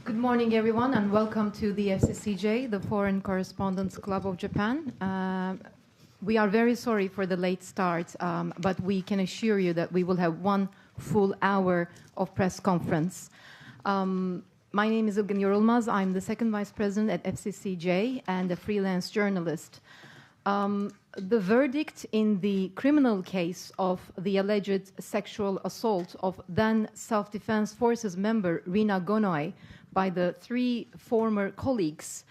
Good morning, everyone, and welcome to the FCCJ, the Foreign Correspondents Club of Japan. We are very sorry for the late start, but we can assure you that we will have 1 full hour of press conference. My name is Ilgin Yorulmaz. I'm the second vice president at FCCJ and a freelance journalist. The verdict in the criminal case of the alleged sexual assault of then Self-Defense Forces member Rina Gonoy by the 3 former colleagues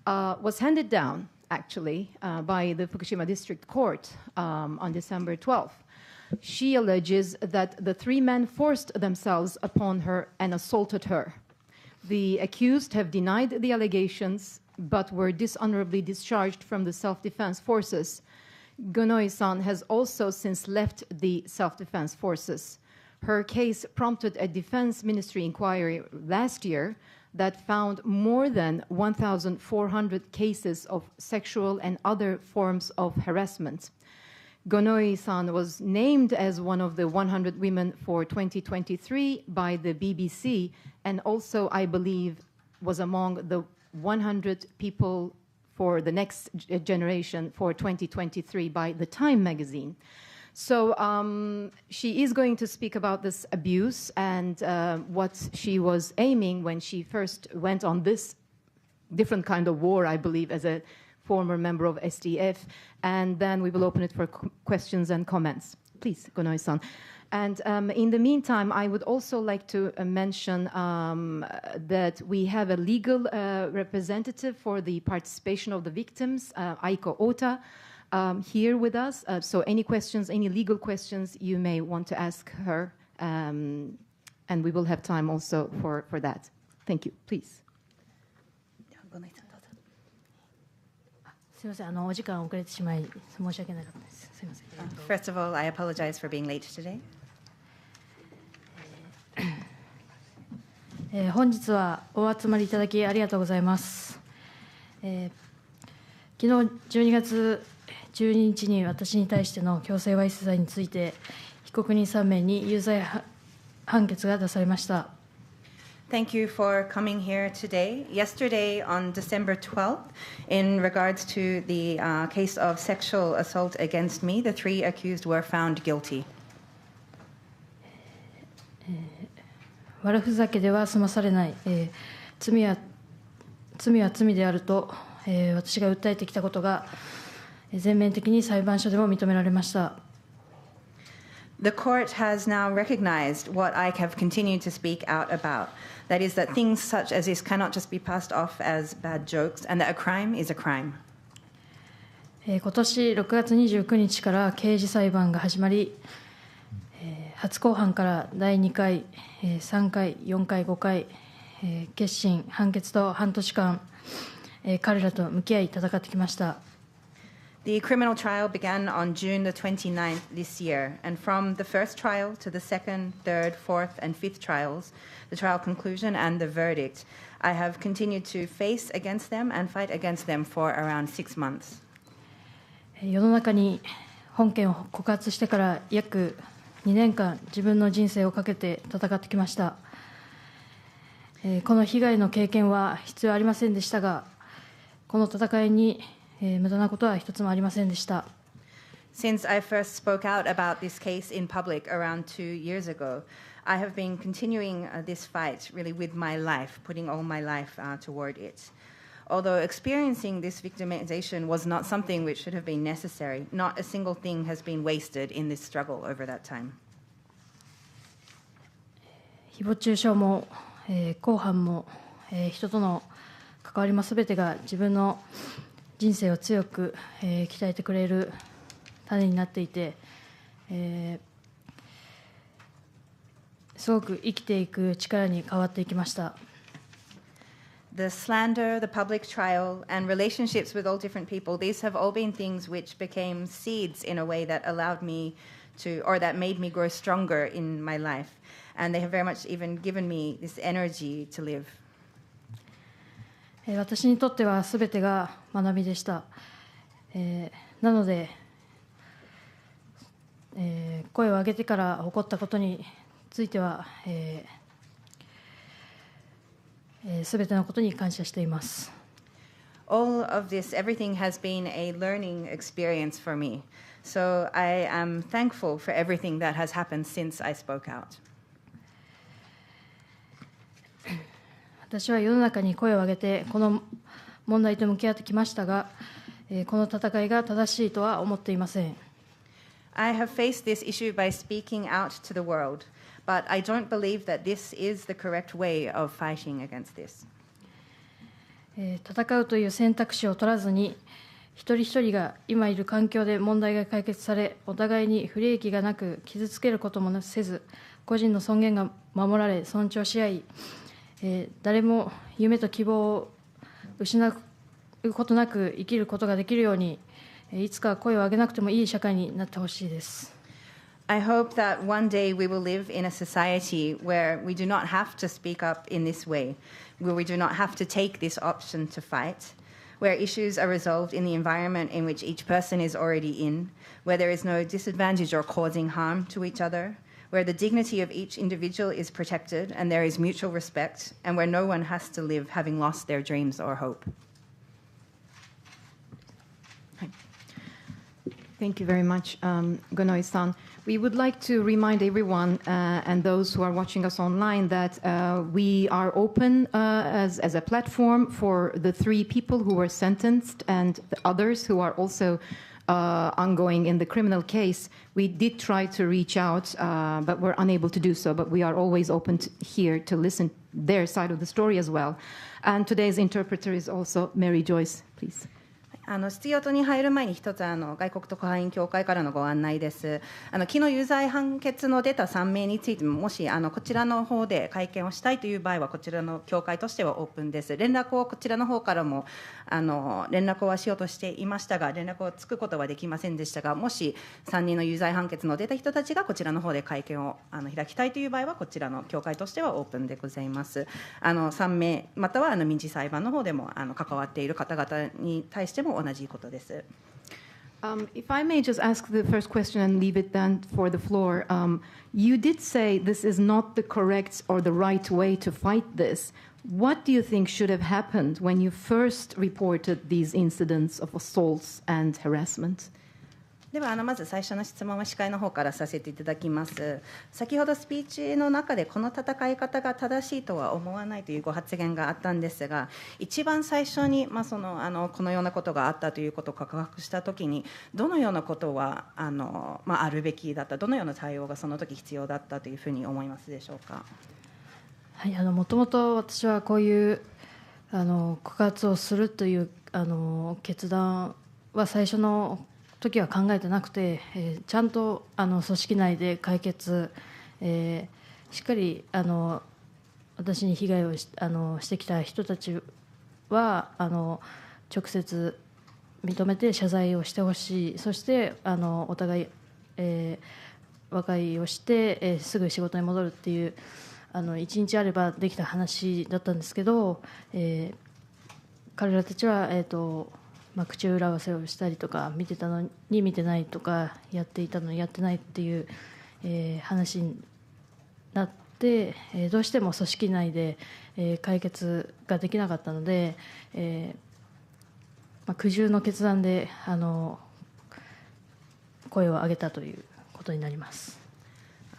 was handed down, actually, by the Fukushima District Court on December 12th. She alleges that the 3 men forced themselves upon her and assaulted her. The accused have denied the allegations, but were dishonorably discharged from the self-defense forces. Gonoy-san has also since left the self-defense forces. Her case prompted a Defense Ministry inquiry last year that found more than 1,400 cases of sexual and other forms of harassment. Gonoy-san was named as one of the 100 women for 2023 by the BBC, and also, I believe, was among the 100 people for the next generation for 2023 by the Time magazine. So she is going to speak about this abuse and what she was aiming when she first went on this different kind of war, I believe, as a former member of SDF. And then we will open it for questions and comments. Please, Gonoy-san. And in the meantime, I would also like to mention that we have a legal representative for the participation of the victims, Aiko Ota, here with us. So any questions, any legal questions you may want to ask her, and we will have time also for that. Thank you. Please. First of all, I apologize for being late today. 本日はお集まりいただきありがとうございます。昨日12月12日に私に対しての強制わいせつ罪について被告人3名に有罪判決が出されました。Thank you for coming here today. Yesterday, on December 12th, in regards to the case of sexual assault against me, the 3 accused were found guilty. 悪ふざけでは済まされない、罪は罪であると、私が訴えてきたことが全面的に裁判所でも認められました。The court has now recognized what I have continued to speak out about. That is that things such as this cannot just be passed off as bad jokes, and that a crime is a crime. 今年6月29日から刑事裁判が始まり、初公判から第2回、3回、4回、5回、結審、判決と半年間、彼らと向き合い戦ってきました。The criminal trial began on June the 29th this year, and from the first trial to the second, third, fourth, and fifth trials, the trial conclusion and the verdict, I have continued to face against them and fight against them for around 6 months. 世の中に本件を告発してから約2年間、自分の人生をかけて戦ってきました。この被害の経験は必要ありませんでしたが、この戦いに無駄なことは一つもありませんでした。Since I first spoke out about this case in public around 2 years ago, I have been continuing this fight really with my life, putting all my life toward it. Although experiencing this victimization was not something which should have been necessary, not a single thing has been wasted in this struggle over that time. 誹謗中傷も、公判も、人との関わりもすべてが自分の人生を強く、鍛えてくれる種になっていて、すごく生きていく力に変わっていきました。The slander, the public trial, and relationships with all different people, these have all been things which became seeds in a way that allowed me to, or that made me grow stronger in my life. And they have very much even given me this energy to live. 私にとってはすべてが学びでした。なので、声を上げてから起こったことについては、すべてのことに感謝しています。All of this, everything has been a learning experience for me. So I am thankful for everything that has happened since I spoke out. 私は世の中に声を上げてこの問題と向き合ってきましたが、この戦いが正しいとは思っていません。I have faced this issue by speaking out to the world, but I don't believe that this is the correct way of fighting against this. 戦うという選択肢を取らずに、一人一人が今いる環境で問題が解決され、お互いに不利益がなく傷つけることもせず、個人の尊厳が守られ尊重し合い、誰も夢と希望を失うことなく生きることができるように、いつか声を上げなくてもいい社会になってほしいです。I hope that one day we will live in a society where we do not have to speak up in this way, where we do not have to take this option to fight, where issues are resolved in the environment in which each person is already in, where there is no disadvantage or causing harm to each other, where the dignity of each individual is protected and there is mutual respect, and where no one has to live having lost their dreams or hope. Thank you very much, Gonoe-san. We would like to remind everyone and those who are watching us online that we are open as a platform for the 3 people who were sentenced and the others who are also ongoing in the criminal case. We did try to reach out, but we're unable to do so. But we are always open here to listen their side of the story as well. And today's interpreter is also Mary Joyce, please. 質疑応答に入る前に一つ外国特派員協会からのご案内です。昨日有罪判決の出た3名についても、もしこちらの方で会見をしたいという場合はこちらの協会としてはオープンです。連絡をこちらの方からも連絡はしようとしていましたが、連絡をつくことはできませんでしたが、もし3人の有罪判決の出た人たちがこちらの方で会見を開きたいという場合はこちらの協会としてはオープンでございます。3名または民事裁判の方でも関わっている方々に対しても同じことです。If I may just ask the first question and leave it then for the floor, you did say this is not the correct or the right way to fight this. What do you think should have happened when you first reported these incidents of assaults and harassment? ではまず最初の質問は司会の方からさせていただきます。先ほどスピーチの中でこの戦い方が正しいとは思わないというご発言があったんですが、一番最初に、このようなことがあったということを告白したときにどのようなことはあるべきだった、どのような対応がその時必要だったというふうに思いますでしょうか。はい、もともと私はこういう告発をするという決断は最初の時は考えてなくて、ちゃんと組織内で解決、しっかり私に被害をしてきた人たちは直接認めて謝罪をしてほしい。そしてお互い、和解をして、すぐ仕事に戻るっていう1日あればできた話だったんですけど、彼らたちは口裏合わせをしたりとか、見てたのに見てないとか、やっていたのにやってないっていう、話になって、どうしても組織内で、解決ができなかったので、苦渋の決断で声を上げたということになります。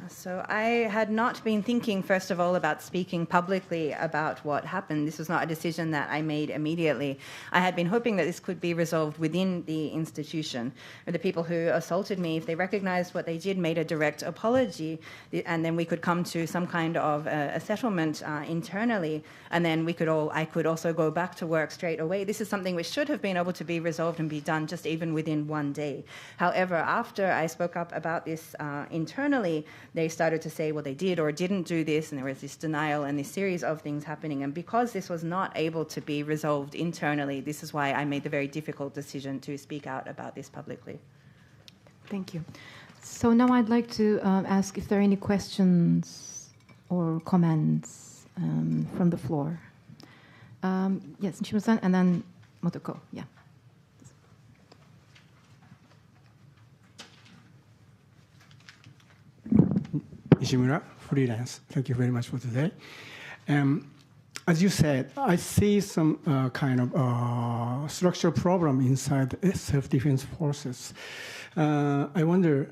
So I had not been thinking, first of all, about speaking publicly about what happened. This was not a decision that I made immediately. I had been hoping that this could be resolved within the institution. The people who assaulted me, if they recognized what they did, made a direct apology, and then we could come to some kind of a settlement internally, and then I could also go back to work straight away. This is something which should have been able to be resolved and be done just even within one day. However, after I spoke up about this internally, they started to say, well, they did or didn't do this, and there was this denial and this series of things happening. And because this was not able to be resolved internally, this is why I made the very difficult decision to speak out about this publicly. Thank you. So now I'd like to ask if there are any questions or comments from the floor. Yes, Nishimura-san, and then Motoko. Yeah. Nishimura, freelance. Thank you very much for today. As you said, I see some kind of structural problem inside the self-defense forces. I wonder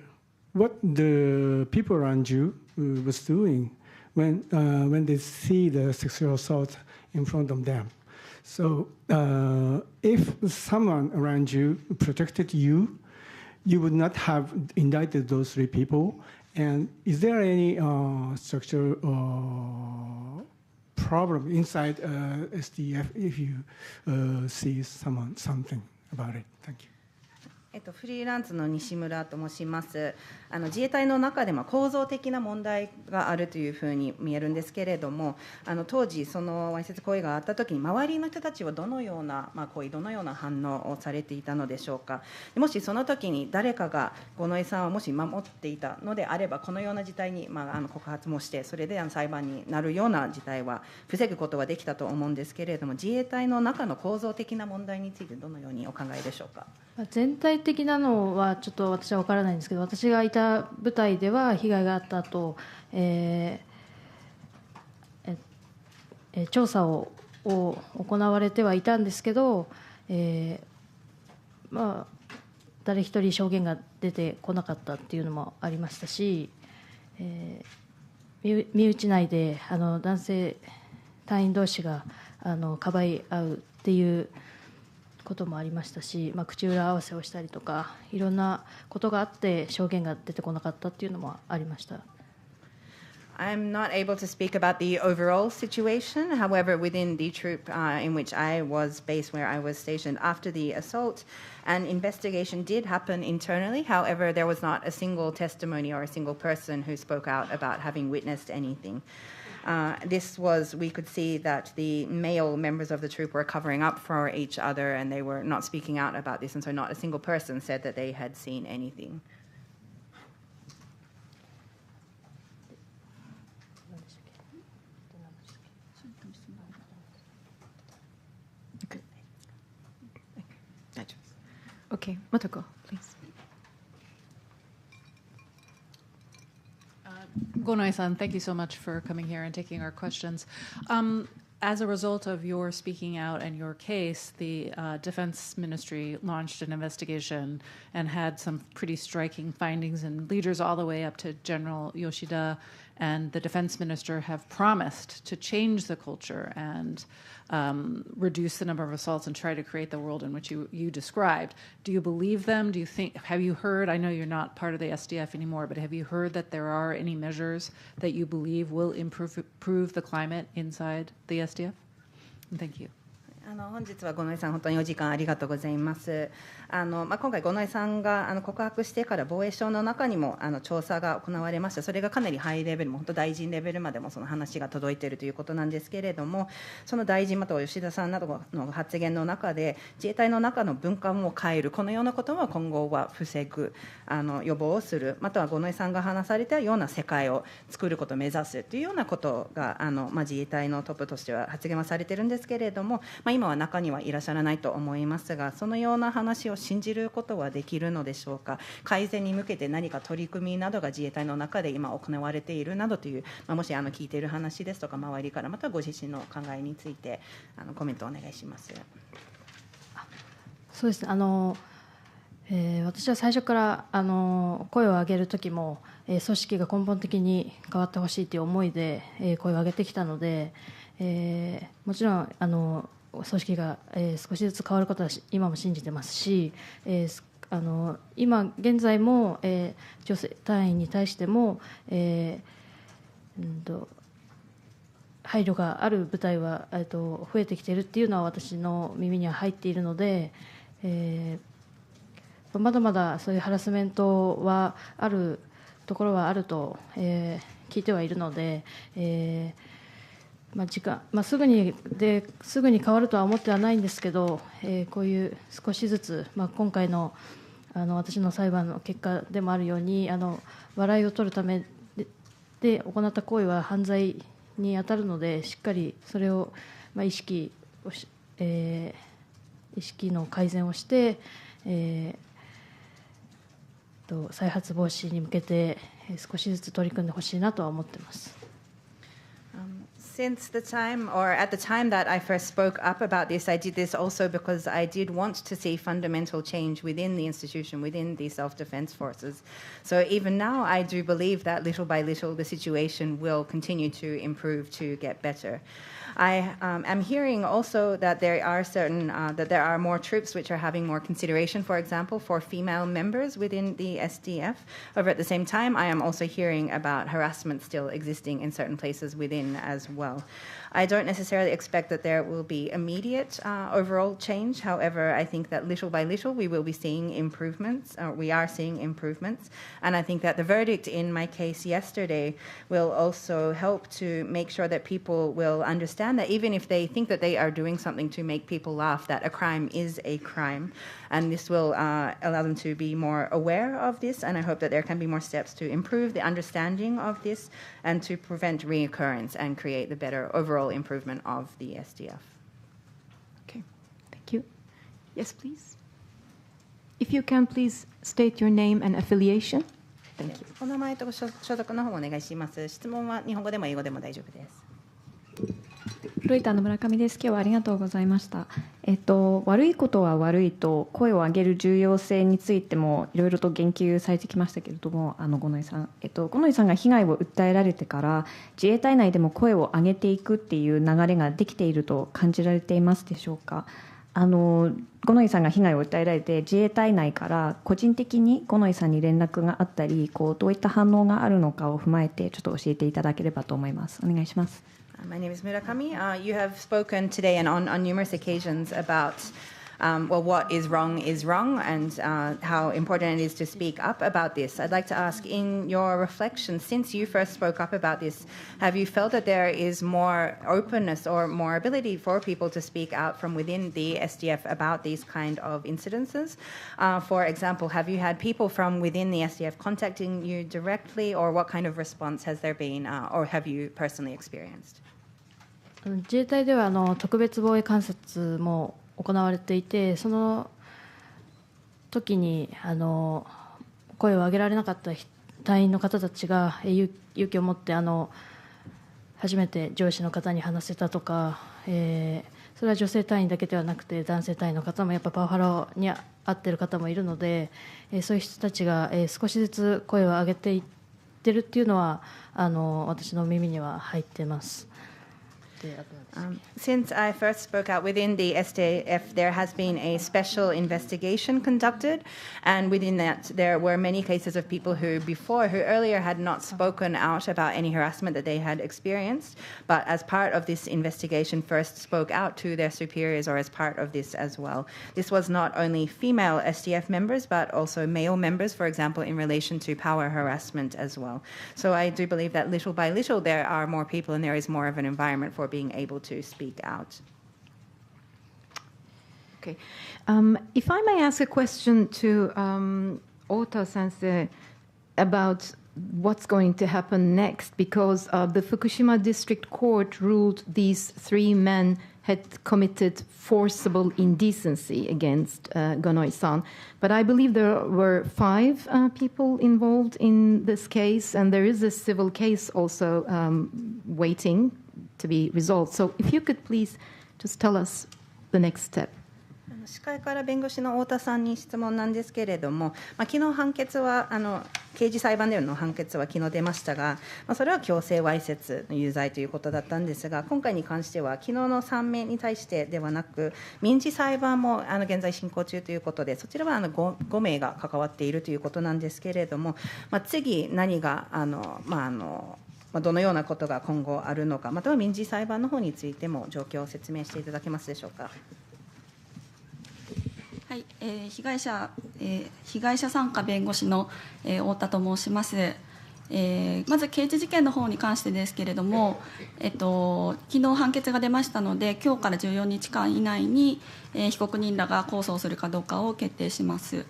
what the people around you was doing when they see the sexual assault in front of them. So if someone around you protected you, you would not have indicted those three people. And is there any structural problem inside SDF if you see something about it? Thank you. フリーランスの西村と申します。自衛隊の中でも構造的な問題があるというふうに見えるんですけれども、当時そのわいせつ行為があった時に周りの人たちはどのような行為、どのような反応をされていたのでしょうか。もしその時に誰かが五ノ井さんをもし守っていたのであれば、このような事態に告発もして、それで裁判になるような事態は防ぐことはできたと思うんですけれども、自衛隊の中の構造的な問題についてどのようにお考えでしょうか。全体的なのはちょっと私は分からないんですけど、私がいた部隊では被害があった後、調査を行われてはいたんですけど、誰一人証言が出てこなかったっていうのもありましたし、身内内で男性隊員同士がかばい合うっていうこともありましたし、口裏合わせをしたりとかいろんなことがあって証言が出てこなかったっていうのもありました。I'm not able to speak about the overall situation. However, within the troop in which I was based, where I was stationed after the assault, an investigation did happen internally. However, there was not a single testimony or a single person who spoke out about having witnessed anything. We could see that the male members of the troop were covering up for each other and they were not speaking out about this, and so not a single person said that they had seen anything. Okay, Motoko, please. Gonoi-san, thank you so much for coming here and taking our questions. As a result of your speaking out and your case, the Defense Ministry launched an investigation and had some pretty striking findings, and leaders all the way up to General Yoshida and the Defense Minister have promised to change the culture and reduce the number of assaults and try to create the world in which you described. Do you believe them? Have you heard, I know you're not part of the SDF anymore, but have you heard that there are any measures that you believe will improve the climate inside the SDF? Thank you. 本日は五ノ井さん本当にお時間ありがとうございます。今回五ノ井さんが告白してから防衛省の中にも調査が行われました。それがかなりハイレベル、本当大臣レベルまでもその話が届いているということなんですけれども、その大臣または吉田さんなどの発言の中で自衛隊の中の文化も変える、このようなことは今後は防ぐ、予防をする、または五ノ井さんが話されたような世界を作ることを目指すというようなことが自衛隊のトップとしては発言はされているんですけれども、今は中にはいらっしゃらないと思いますが、そのような話を信じることはできるのでしょうか。改善に向けて何か取り組みなどが自衛隊の中で今行われているなどという、もし聞いている話ですとか周りからまたご自身の考えについてコメントをお願いします。そうですね、私は最初から声を上げる時も、組織が根本的に変わってほしいという思いで、声を上げてきたので、もちろん組織が、少しずつ変わることは今も信じてますし、今現在も、女性隊員に対しても、配慮がある部隊は増えてきているっていうのは私の耳には入っているので、まだまだそういうハラスメントはあるところはあると、聞いてはいるので、すぐに変わるとは思ってはないんですけど、こういう少しずつ、今回の私の裁判の結果でもあるように、笑いを取るためで行った行為は犯罪に当たるので、しっかりそれを、意識の改善をして、再発防止に向けて少しずつ取り組んでほしいなとは思っています。Since the time, or at the time that I first spoke up about this, I did this also because I did want to see fundamental change within the institution, within the self-defense forces. So even now, I do believe that little by little, the situation will continue to improve, to get better. I am hearing also that there are more troops which are having more consideration, for example, for female members within the SDF. However, at the same time, I am also hearing about harassment still existing in certain places within as well. I don't necessarily expect that there will be immediate overall change. However, I think that little by little we will be seeing improvements. We are seeing improvements. And I think that the verdict in my case yesterday will also help to make sure that people will understand that even if they think that they are doing something to make people laugh, that a crime is a crime. And this will allow them to be more aware of this. And I hope that there can be more steps to improve the understanding of this and to prevent reoccurrence and create the better overall improvement of the SDF. Okay, thank you. Yes, please. If you can, please state your name and affiliation. Thank you. お名前と所属の方をお願いします。質問は日本語でも英語でも大丈夫です。ロイターの村上です。今日はありがとうございました。悪いことは悪いと声を上げる重要性についてもいろいろと言及されてきましたけれども、五ノ井さん、五ノ井さんが被害を訴えられてから自衛隊内でも声を上げていくっていう流れができていると感じられていますでしょうか。五ノ井さんが被害を訴えられて自衛隊内から個人的に五ノ井さんに連絡があったり、どういった反応があるのかを踏まえてちょっと教えていただければと思います。お願いします。My name is Murakami. You have spoken today and on numerous occasions about what is wrong and how important it is to speak up about this. I'd like to ask, in your reflections, since you first spoke up about this, have you felt that there is more openness or more ability for people to speak out from within the SDF about these kind of incidences? For example, have you had people from within the SDF contacting you directly, or what kind of response has there been, or have you personally experienced? 自衛隊では特別防衛監察も行われていて、その時に声を上げられなかった隊員の方たちが勇気を持って初めて上司の方に話せたとか、それは女性隊員だけではなくて男性隊員の方もやっぱパワハラに遭っている方もいるので、そういう人たちが少しずつ声を上げていってるっていうのは私の耳には入っています。Since I first spoke out within the SDF, there has been a special investigation conducted, and within that there were many cases of people who earlier had not spoken out about any harassment that they had experienced, but as part of this investigation first spoke out to their superiors or as part of this as well. This was not only female SDF members, but also male members, for example, in relation to power harassment as well. So I do believe that little by little there are more people and there is more of an environment for being able to speak out. Okay. If I may ask a question to Ota Sensei about what's going to happen next, because the Fukushima District Court ruled these 3 men had committed forcible indecency against Gonoy-san. But I believe there were 5 people involved in this case, and there is a civil case also waiting to be resolved. So if you could please just tell us the next step. 司会から弁護士の太田さんに質問なんですけれども、昨日判決は刑事裁判での判決は昨日出ましたが、それは強制わいせつの有罪ということだったんですが、今回に関しては昨日の3名に対してではなく民事裁判も現在進行中ということで、そちらは5名が関わっているということなんですけれども、次何がどのようなことが今後あるのか、または民事裁判の方についても状況を説明していただけますでしょうか。はい、被害者参加弁護士の、太田と申します。まず刑事事件の方に関してですけれども、昨日判決が出ましたので、今日から14日間以内に、被告人らが控訴をするかどうかを決定します。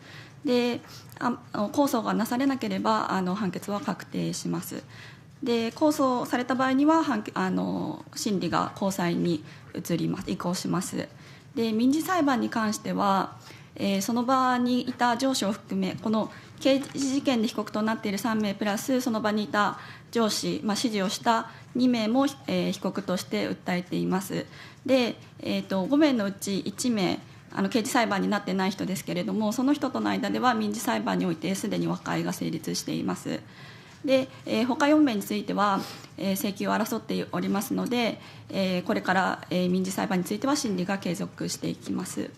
で、控訴がなされなければ判決は確定します。で、控訴された場合には審理が高裁に移行します。で、民事裁判に関しては、その場にいた上司を含め、この刑事事件で被告となっている3名プラスその場にいた上司、指示をした2名も、被告として訴えています。で、5名のうち1名刑事裁判になっていない人ですけれども、その人との間では民事裁判においてすでに和解が成立しています。で、他4名については、請求を争っておりますので、これから、民事裁判については審理が継続していきます。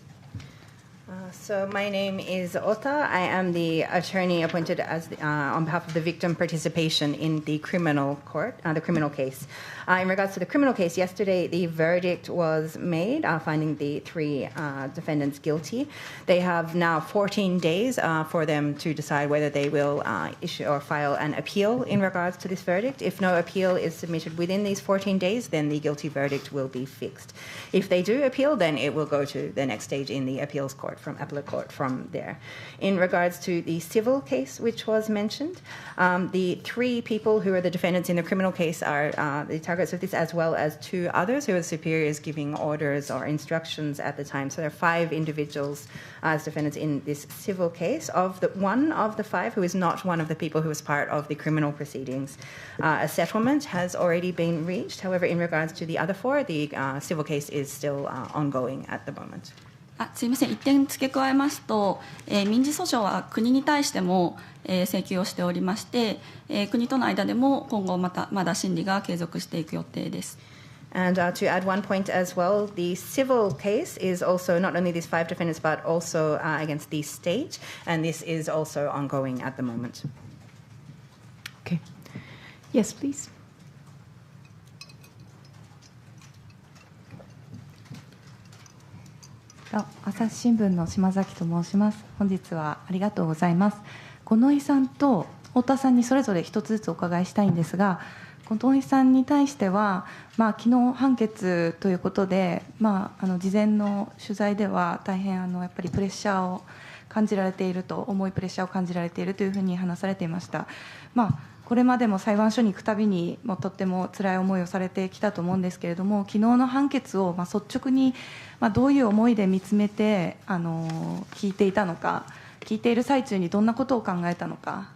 So my name is Ota. I am the attorney appointed as on behalf of the victim participation in the criminal court, the criminal case. In regards to the criminal case, yesterday the verdict was made, finding the 3 defendants guilty. They have now 14 days for them to decide whether they will issue or file an appeal in regards to this verdict. If no appeal is submitted within these 14 days, then the guilty verdict will be fixed. If they do appeal, then it will go to the next stage in the appeals court, from appellate court from there. In regards to the civil case, which was mentioned, the 3 people who are the defendants in the criminal case are the targets of this, as well as 2 others who are superiors giving orders or instructions at the time. So there are 5 individuals as defendants in this civil case. One of the 5 who is not one of the people who was part of the criminal proceedings, a settlement has already been reached. However, in regards to the other 4, the civil case is still ongoing at the moment. すみません、1点付け加えますと、民事訴訟は国に対しても、請求をしておりまして、国との間でも今後まだ審理が継続していく予定です。And to add one point as well, the civil case is also not only these 5 defendants, but also against the state, and this is also ongoing at the moment. Okay. Yes, please. 朝日新聞の島崎と申します。本日はありがとうございます。五ノ井さんと太田さんにそれぞれ一つずつお伺いしたいんですが、五ノ井さんに対しては、昨日判決ということで、事前の取材では大変やっぱりプレッシャーを感じられていると、重いプレッシャーを感じられているというふうに話されていました。これまでも裁判所に行くたびにとっても辛い思いをされてきたと思うんですけれども、昨日の判決を率直にどういう思いで見つめて聞いていたのか、聞いている最中にどんなことを考えたのか、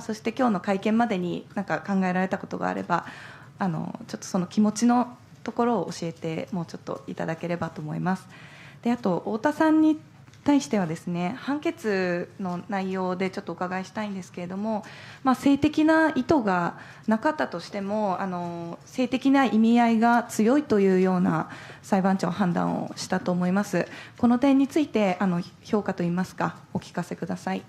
そして今日の会見までに何か考えられたことがあれば、ちょっとその気持ちのところを教えてもうちょっといただければと思います。で、あと太田さんに対してはですね、判決の内容でちょっとお伺いしたいんですけれども、性的な意図がなかったとしても性的な意味合いが強いというような裁判長判断をしたと思います。この点について評価といいますかお聞かせください。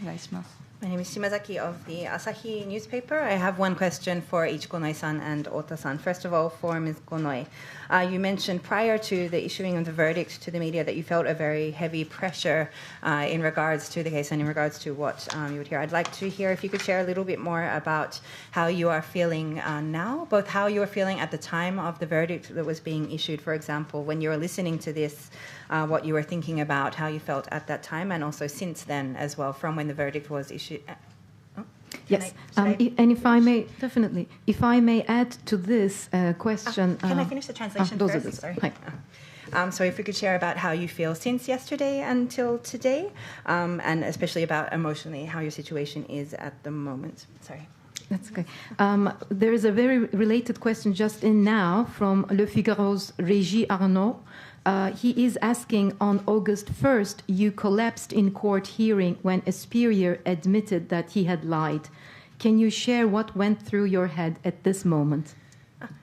お願いします。My name is Shimazaki of the Asahi newspaper. I have one question for each Gonoi-san and Ota-san. First of all, for Ms. Gonoi, you mentioned prior to the issuing of the verdict to the media that you felt a very heavy pressure in regards to the case and in regards to what you would hear. I'd like to hear if you could share a little bit more about how you are feeling now, both how you were feeling at the time of the verdict that was being issued, for example, when you were listening to this, what you were thinking about, how you felt at that time, and also since then as well, from when the verdict was issued. Yes, and if I may, definitely, if I may add to this question. Can I finish the translation first? Sorry. So if we could share about how you feel since yesterday until today, and especially about emotionally how your situation is at the moment. Sorry. That's okay. There is a very related question just in now from Le Figaro's Régis Arnaud. He is asking, on August 1st, you collapsed in court hearing when a superior admitted that he had lied. Can you share what went through your head at this moment?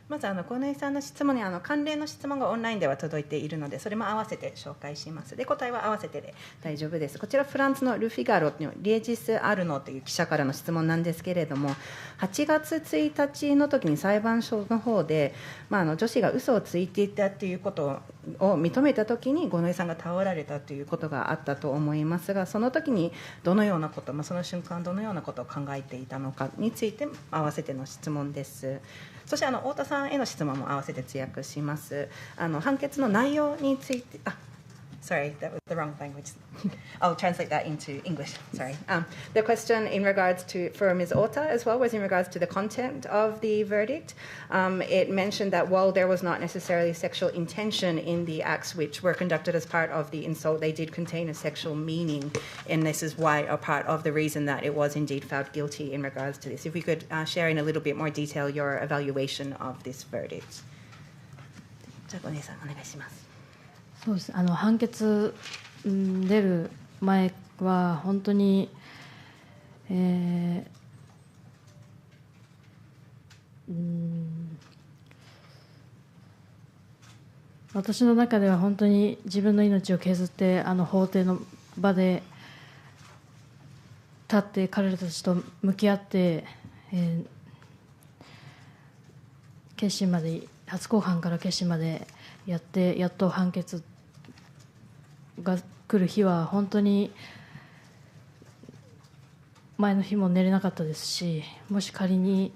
まず五ノ井さんの質問に関連の質問がオンラインでは届いているので、それも合わせて紹介します。で、答えは合わせてで大丈夫です。こちらフランスのルフィガロのリエジス・アルノという記者からの質問なんですけれども、8月1日の時に裁判所の方で、女子が嘘をついていたということを認めた時に五ノ井さんが倒られたということがあったと思いますが、その時にどのようなこと、その瞬間どのようなことを考えていたのかについて合わせての質問です。そして太田さんへの質問も合わせて通訳します。判決の内容について、sorry, that was the wrong language. I'll translate that into English. Sorry. The question in regards to, for Ms. Ota as well, was in regards to the content of the verdict. It mentioned that while there was not necessarily sexual intention in the acts which were conducted as part of the insult, they did contain a sexual meaning, and this is why a part of the reason that it was indeed found guilty in regards to this. If we could share in a little bit more detail your evaluation of this verdict. じゃあ、お姉さんお願いします。そうです。判決出る前は本当に、私の中では本当に自分の命を削って法廷の場で立って彼らたちと向き合って、決審まで、初公判から決審までやってやっと判決が来る日は本当に前の日も寝れなかったですし、もし仮に、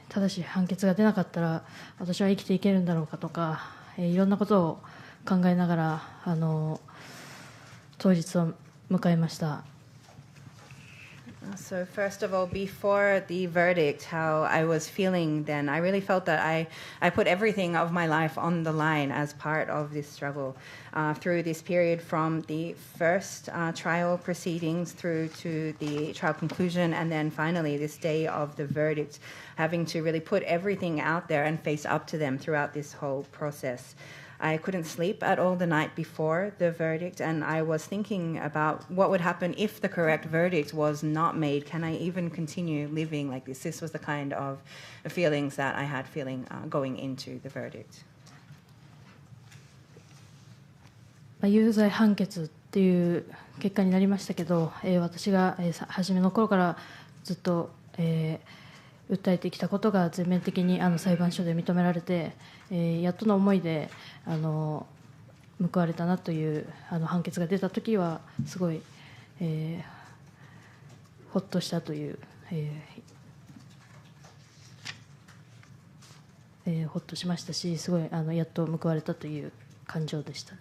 ただし判決が出なかったら私は生きていけるんだろうかとか、いろんなことを考えながら当日を迎えました。So first of all, before the verdict, how I was feeling then, I really felt that I put everything of my life on the line as part of this struggle. Through this period from the first trial proceedings through to the trial conclusion, and then finally this day of the verdict, having to really put everything out there and face up to them throughout this whole process. I couldn't sleep at all the night before the verdict, and I was thinking about what would happen if the correct verdict was not made. Can I even continue living like this? This was the kind of feelings that I had going into the verdict. 有罪判決っていう結果になりましたけど、私が初めの頃からずっと、訴えてきたことが全面的に裁判所で認められて、やっとの思いで報われたなという判決が出たときはすごい、ほっとしたという、ほっとしましたし、すごいやっと報われたという感情でした。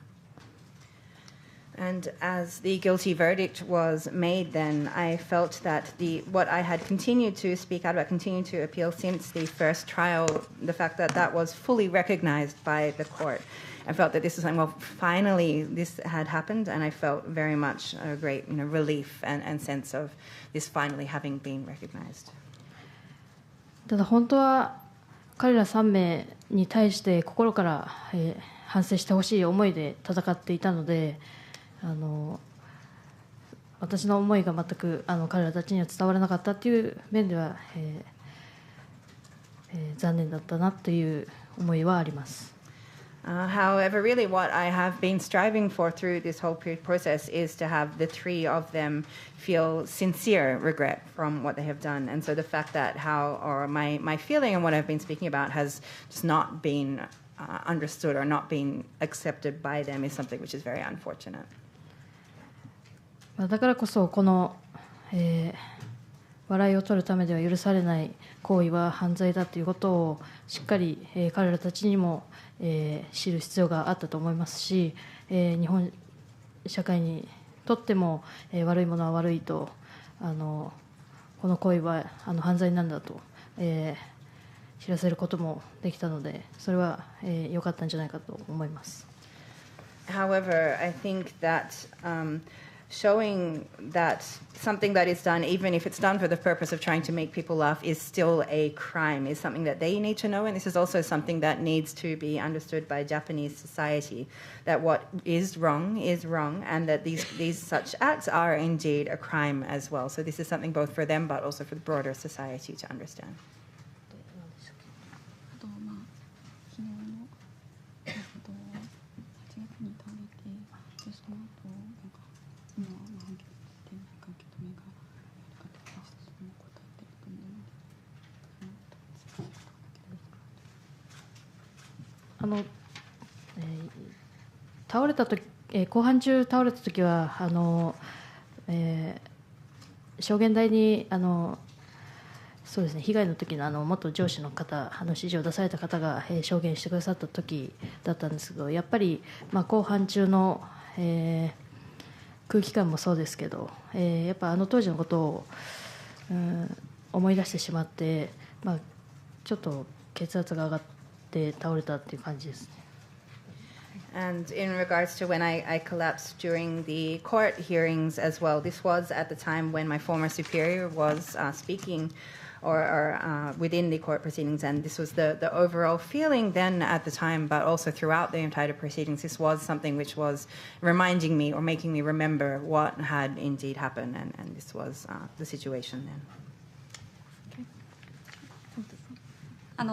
And as the guilty verdict was made then, I felt that what I had continued to speak out about, continued to appeal since the first trial, the fact that that was fully recognized by the court. I felt that this was well, finally this had happened, and I felt very much a great relief and sense of this finally having been recognized. ただ本当は彼ら3名に対して心から、反省してほしい思いで戦っていたので、私の思いが全く彼らたちには伝わらなかったという面では、残念だったなという思いはあります。However, really what I have been striving for through this whole process is to have the three of them feel sincere regret from what they have done. And so the fact that my feeling and what I've been speaking about has just not been understood or not been accepted by them is something which is very unfortunate. だからこそこの、笑いを取るためでは許されない行為は犯罪だということをしっかり、彼らたちにも、知る必要があったと思いますし、日本社会にとっても、悪いものは悪いとこの行為は犯罪なんだと、知らせることもできたので、それは良かったんじゃないかと思います。However, I think that showing that something that is done, even if it's done for the purpose of trying to make people laugh, is still a crime, is something that they need to know. And this is also something that needs to be understood by Japanese society, that what is wrong, and that these such acts are indeed a crime as well. So this is something both for them but also for the broader society to understand.倒れた時、公判中倒れた時は証言台にそうですね、被害の時の元上司の方、指示を出された方が、証言してくださった時だったんですけど、やっぱり、公判中の、空気感もそうですけど、やっぱ当時のことを、思い出してしまって、ちょっと血圧が上がって倒れたっていう感じですね。And in regards to when I collapsed during the court hearings as well, this was at the time when my former superior was speaking or within the court proceedings, and this was the overall feeling then at the time, but also throughout the entire proceedings. This was something which was reminding me or making me remember what had indeed happened, and this was the situation then.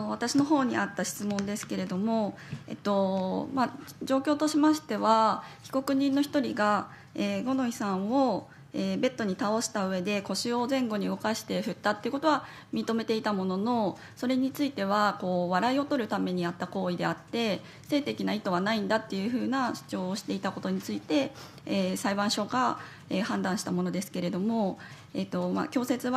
私の方にあった質問ですけれども、状況としましては、被告人の一人が、五ノ井さんを、ベッドに倒した上で腰を前後に動かして振ったっていうことは認めていたものの、それについては笑いを取るためにやった行為であって性的な意図はないんだっていうふうな主張をしていたことについて、裁判所が、判断したものですけれども、強制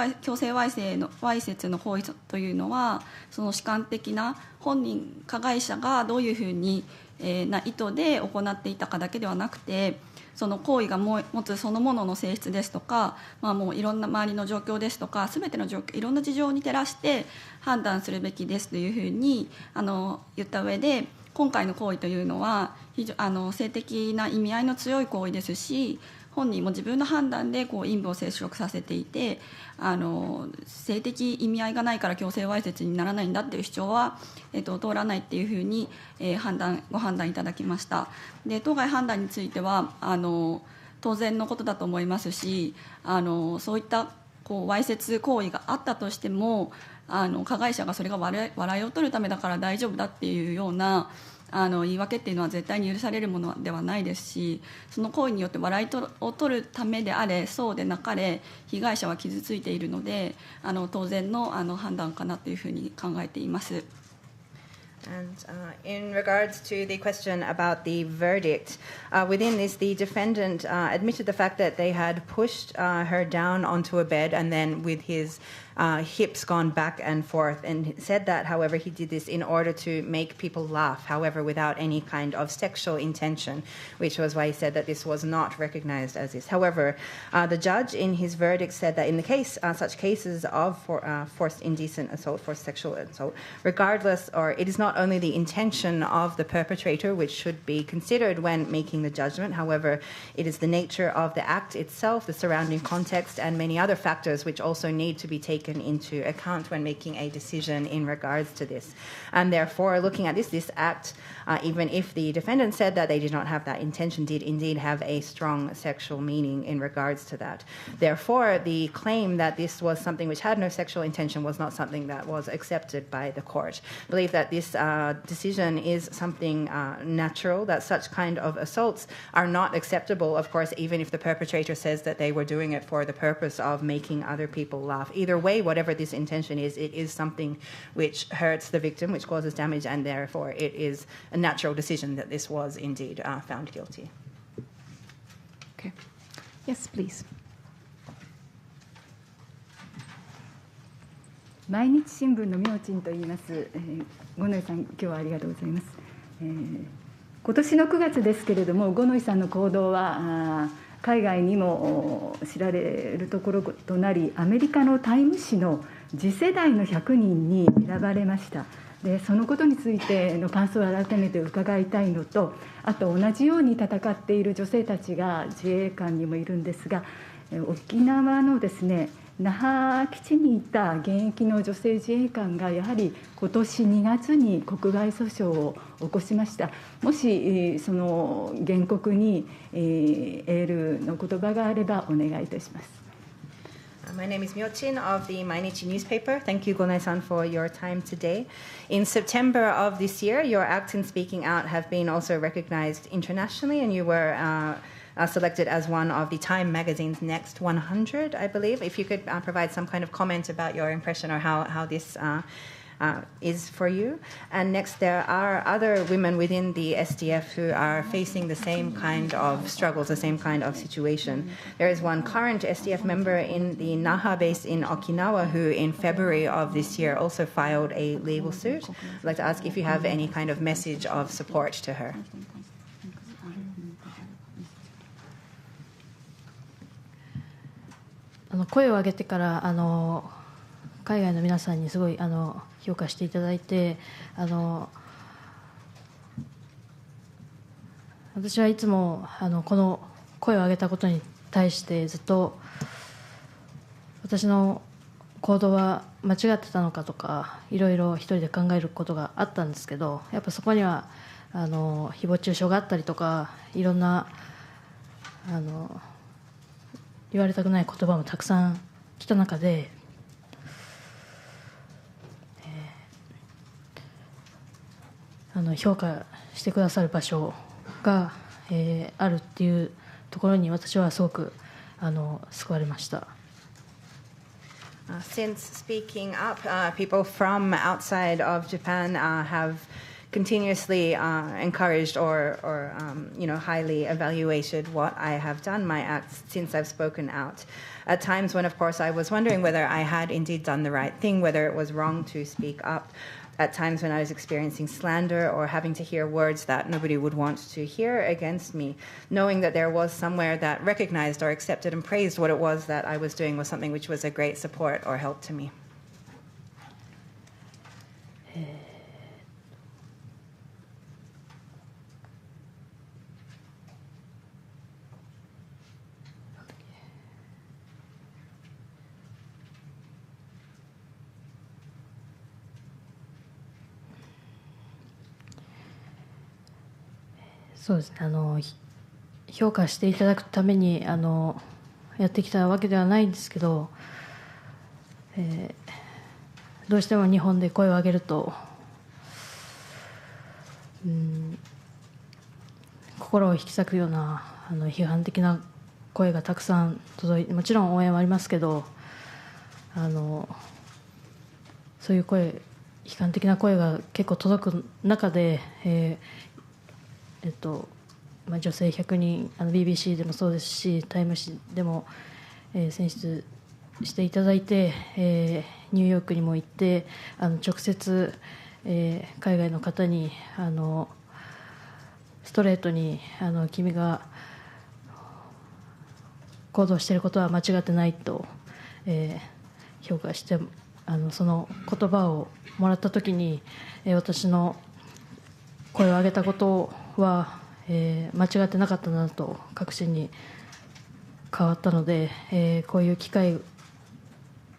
わいせつの行為というのはその主観的な本人加害者がどういうふうに、な意図で行っていたかだけではなくて、その行為が持つそのものの性質ですとか、もういろんな周りの状況ですとか、全ての状況、いろんな事情に照らして判断するべきですというふうに言った上で、今回の行為というのは性的な意味合いの強い行為ですし、本人も自分の判断で陰部を接触させていて、性的意味合いがないから強制わいせつにならないんだっていう主張は、通らないっていうふうに、ご判断いただきました。で、当該判断については当然のことだと思いますし、そういったわいせつ行為があったとしても加害者がそれが笑いを取るためだから大丈夫だっていうような言い訳っていうのは絶対に許されるものではないですし、その行為によって笑いを取るためであれそうでなかれ被害者は傷ついているので当然の判断かなというふうに考えています。And in regards to the question about the verdict, within this, the defendant admitted the fact that they had pushed her down onto a bed and then with his hips gone back and forth, and said that, however, he did this in order to make people laugh, however, without any kind of sexual intention, which was why he said that this was not recognized as this. However, the judge in his verdict said that in the case, such cases of forced indecent assault, forced sexual assault, regardless, or it is not only the intention of the perpetrator which should be considered when making the judgment, however, it is the nature of the act itself, the surrounding context, and many other factors which also need to be taken into account when making a decision in regards to this. And therefore, looking at this act, even if the defendant said that they did not have that intention, did indeed have a strong sexual meaning in regards to that. Therefore, the claim that this was something which had no sexual intention was not something that was accepted by the court. I believe that this decision is something natural, that such kind of assaults are not acceptable, of course, even if the perpetrator says that they were doing it for the purpose of making other people laugh. Either way, whatever this intention is, it is something which hurts the victim, which causes damage, and therefore it is a natural decision that this was indeed found guilty. Okay. Yes, please. 毎日新聞の明珍と言います。五ノ井さん、今日はありがとうございます。今年の9月ですけれども、五ノ井さんの行動は海外にも知られるところとなり、アメリカのタイム誌の次世代の100人に選ばれました。でそのことについての感想を改めて伺いたいのと、あと同じように戦っている女性たちが自衛官にもいるんですが、沖縄のですね、那覇基地にいた現役の女性自衛官がやはり今年2月に国外訴訟を起こしました。もしその原告にエールの言葉があればお願いいたします。My name is Myochin of the Mainichi newspaper. Thank you, Gonai-san, for your time today. In September of this year, your acts in speaking out have been also recognized internationally, and you were selected as one of the Time magazine's Next 100, I believe. If you could provide some kind of comment about your impression or how this is for you. And next, there are other women within the SDF who are facing the same kind of struggles, the same kind of situation. There is one current SDF member in the Naha base in Okinawa who in February of this year also filed a legal suit. I'd like to ask if you have any kind of message of support to her. 声を上げてから海外の皆さんにすごい評価していただいて、私はいつもこの声を上げたことに対してずっと私の行動は間違ってたのかとかいろいろ一人で考えることがあったんですけど、やっぱそこには誹謗中傷があったりとかいろんな言われたくない言葉もたくさん来た中で、評価してくださる場所が、あるっていうところに私はすごく救われました。Since speaking up, people from outside of Japan have continuously encouraged or highly evaluated what I have done, my acts, since I've spoken out. At times when, of course, I was wondering whether I had indeed done the right thing, whether it was wrong to speak up. At times when I was experiencing slander or having to hear words that nobody would want to hear against me, knowing that there was somewhere that recognized or accepted and praised what it was that I was doing was something which was a great support or help to me. そうですね、評価していただくためにやってきたわけではないんですけど、どうしても日本で声を上げると、心を引き裂くような批判的な声がたくさん届いて、もちろん応援はありますけど、そういう声、批判的な声が結構届く中で、女性100人BBC でもそうですしタイム誌でも、選出していただいて、ニューヨークにも行って直接、海外の方にストレートに君が行動していることは間違ってないと、評価してその言葉をもらったときに、私の声を上げたことは、間違ってなかったなと確信に変わったので、こういう機会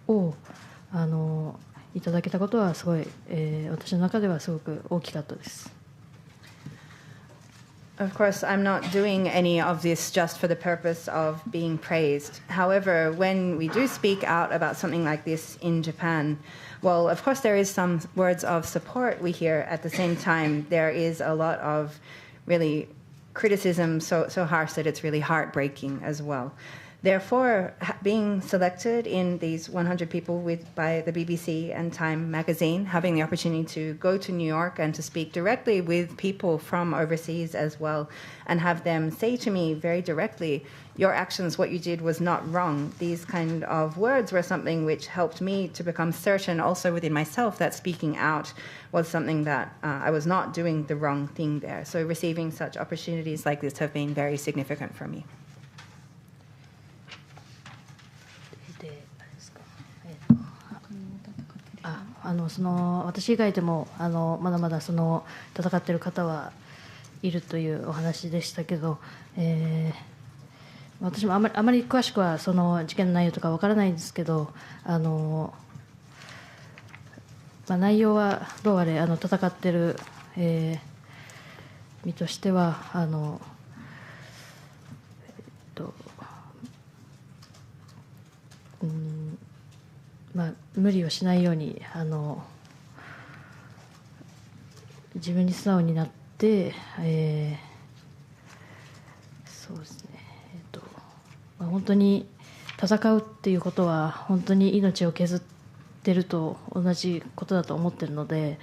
をいただけたことはすごい、私の中ではすごく大きかったです。Of course, I'm not doing any of this just for the purpose of being praised. However, when we do speak out about something like this in Japan, well, of course, there is some words of support we hear. At the same time, there is a lot of really criticism so harsh that it's really heartbreaking as well. Therefore, being selected in these 100 people by the BBC and Time magazine, having the opportunity to go to New York and to speak directly with people from overseas as well, and have them say to me very directly, your actions, what you did was not wrong. These kind of words were something which helped me to become certain also within myself that speaking out was something that I was not doing the wrong thing there. So receiving such opportunities like this have been very significant for me. あ私以外でもまだまだ戦っている方はいるというお話でしたけど、私もあまり詳しくはその事件の内容とかわからないんですけど、内容はどうあれ戦っている、身としては無理をしないように自分に素直になって、そうですね、本当に戦うっていうことは本当に命を削ってると同じことだと思ってるので、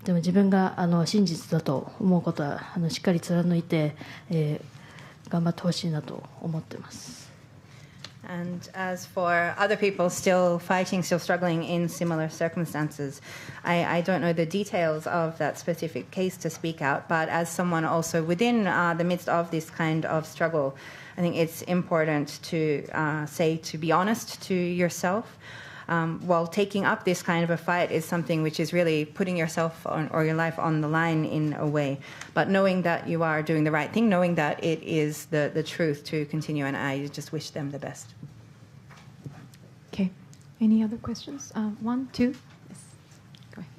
でも自分が真実だと思うことはしっかり貫いて、頑張ってほしいなと思っています。And as for other people still fighting, still struggling in similar circumstances, I don't know the details of that specific case to speak out, but as someone also within the midst of this kind of struggle, I think it's important to say, to be honest to yourself. While taking up this kind of a fight is something which is really putting yourself or your life on the line in a way, but knowing that you are doing the right thing, knowing that it is the truth to continue, and I just wish them the best. Okay. Any other questions? 1, 2. Yes. Go ahead.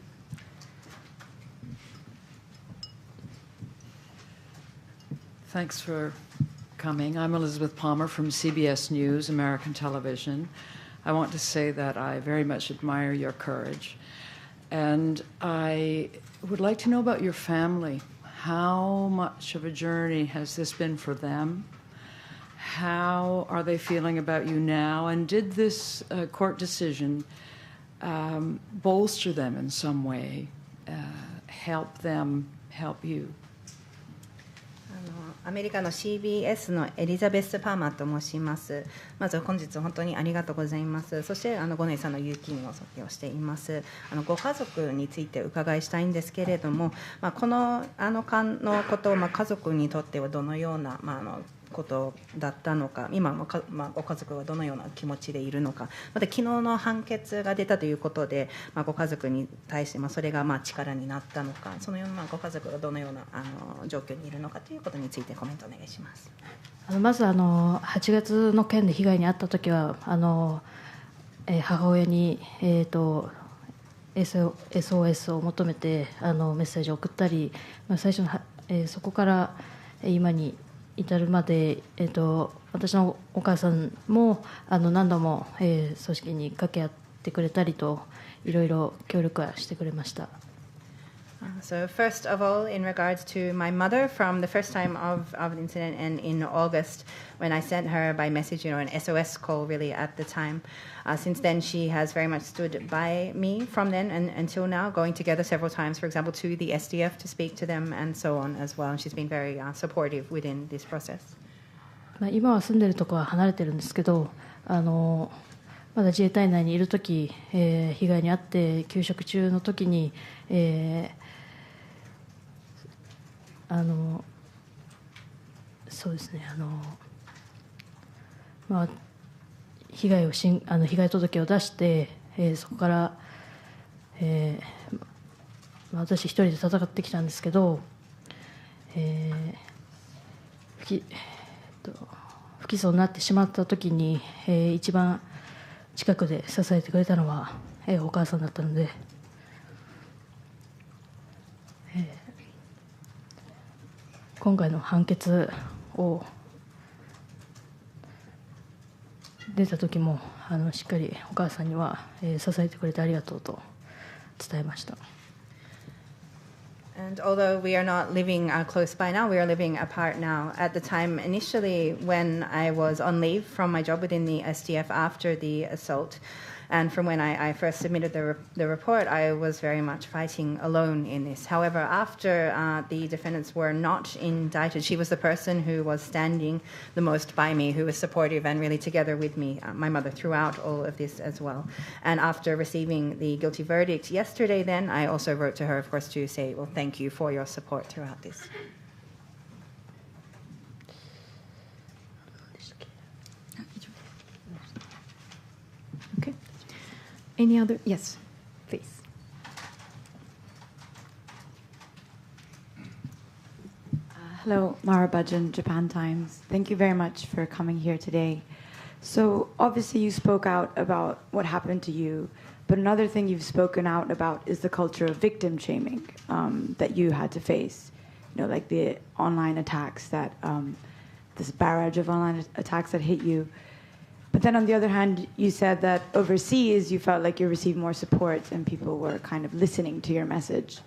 Thanks for coming. I'm Elizabeth Palmer from CBS News, American Television. I want to say that I very much admire your courage. And I would like to know about your family. How much of a journey has this been for them? How are they feeling about you now? And did this court decision bolster them in some way, help them help you?アメリカの CBS のエリザベス・パーマーと申します。まず本日本当にありがとうございます。そして五ノ井さんの勇気にも尊敬をしています。ご家族について伺いしたいんですけれども、この間のことを家族にとってはどのようなことだったのか、今もご家族はどのような気持ちでいるのか、また昨日の判決が出たということで、ご家族に対してそれが力になったのか、そのようなご家族がどのような状況にいるのかということについてコメントお願いします。まず8月の件で被害に遭った時は母親に、SOS を求めてメッセージを送ったり、最初の、そこから今に至るまで、私のお母さんも何度も、組織に掛け合ってくれたりといろいろ協力はしてくれました。So first of all, in regards to my mother, from the first time of the incident and in August, when I sent her by message, an SOS call really at the time, since then she has very much stood by me from then and until now, going together several times, for example, to the SDF to speak to them and so on as well. And she's been very supportive within this process. 今は住んでいるところは離れてるんですけど、まだ自衛隊内にいるとき、被害に遭って休職中のときに、そうですね、被害届を出して、そこから、私一人で戦ってきたんですけど、不起訴になってしまったときに、一番近くで支えてくれたのは、お母さんだったので、今回の判決を出た時もしっかりお母さんには、支えてくれてありがとうと伝えました。And although we are not living close by now, we are living apart now. At the time, initially, when I was on leave from my job within the SDF after the assault, And from when I first submitted the report, I was very much fighting alone in this. However, after the defendants were not indicted, she was the person who was standing the most by me, who was supportive and really together with me, my mother, throughout all of this as well. And after receiving the guilty verdict yesterday, then I also wrote to her, of course, to say, well, thank you for your support throughout this. Okay. Any other? Yes, please. Hello, Mara Bajan, Japan Times. Thank you very much for coming here today. So obviously you spoke out about what happened to you, but another thing you've spoken out about is the culture of victim shaming that you had to face. You know, like the online attacks that, this barrage of online attacks that hit you. But then on the other hand, you said that overseas you felt like you received more support and people were kind of listening to your message.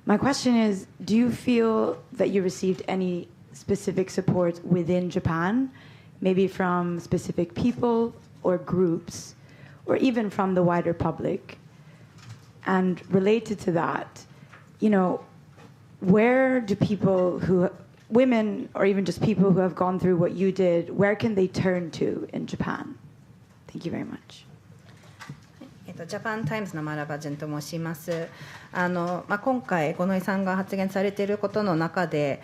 My question is, do you feel that you received any specific support within Japan, maybe from specific people or groups, or even from the wider public? And related to that, you know, where do people who, women or even just people who have gone through what you did, where can they turn to in Japan? Thank you very much. ジャパンタイムズのマラバジェンと申します。今回五ノ井さんが発言されていることの中で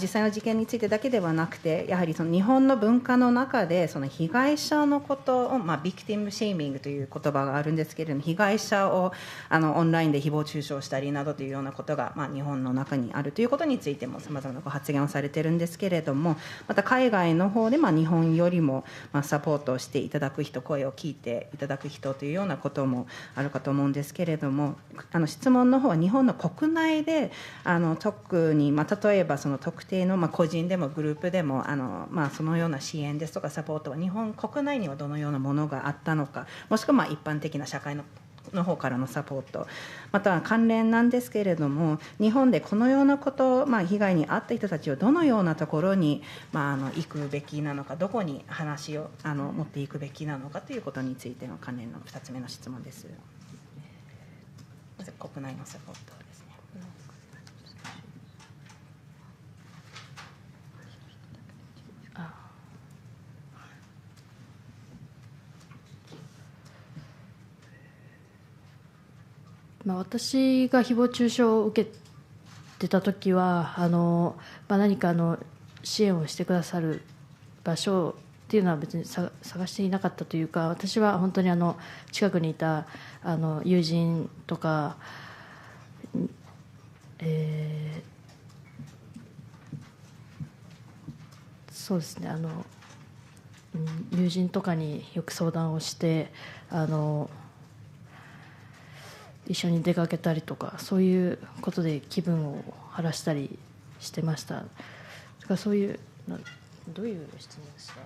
実際の事件についてだけではなくて、やはりその日本の文化の中でその被害者のことを、ビクティムシェーミングという言葉があるんですけれども、被害者をオンラインで誹謗中傷したりなどというようなことが、日本の中にあるということについてもさまざまなご発言をされているんですけれども、また海外の方で日本よりもサポートをしていただく人、声を聞いていただく人というようなこともあるかと思うんですけれども、質問の方は日本の国内で特に、例えばその特定の、個人でもグループでもそのような支援ですとかサポートは日本国内にはどのようなものがあったのか、もしくは一般的な社会の方からのサポート、または関連なんですけれども、日本でこのようなこと、被害に遭った人たちをどのようなところに、行くべきなのか、どこに話を持っていくべきなのかということについての関連の2つ目の質問です。まず国内のサポートですね。私が誹謗中傷を受けてた時は何か支援をしてくださる場所っていうのは別に探していなかったというか、私は本当に近くにいた友人とか、そうですね、友人とかによく相談をして一緒に出かけたりとか、そういうことで気分を晴らしたりしてました。だからそういうどういう質問ですか？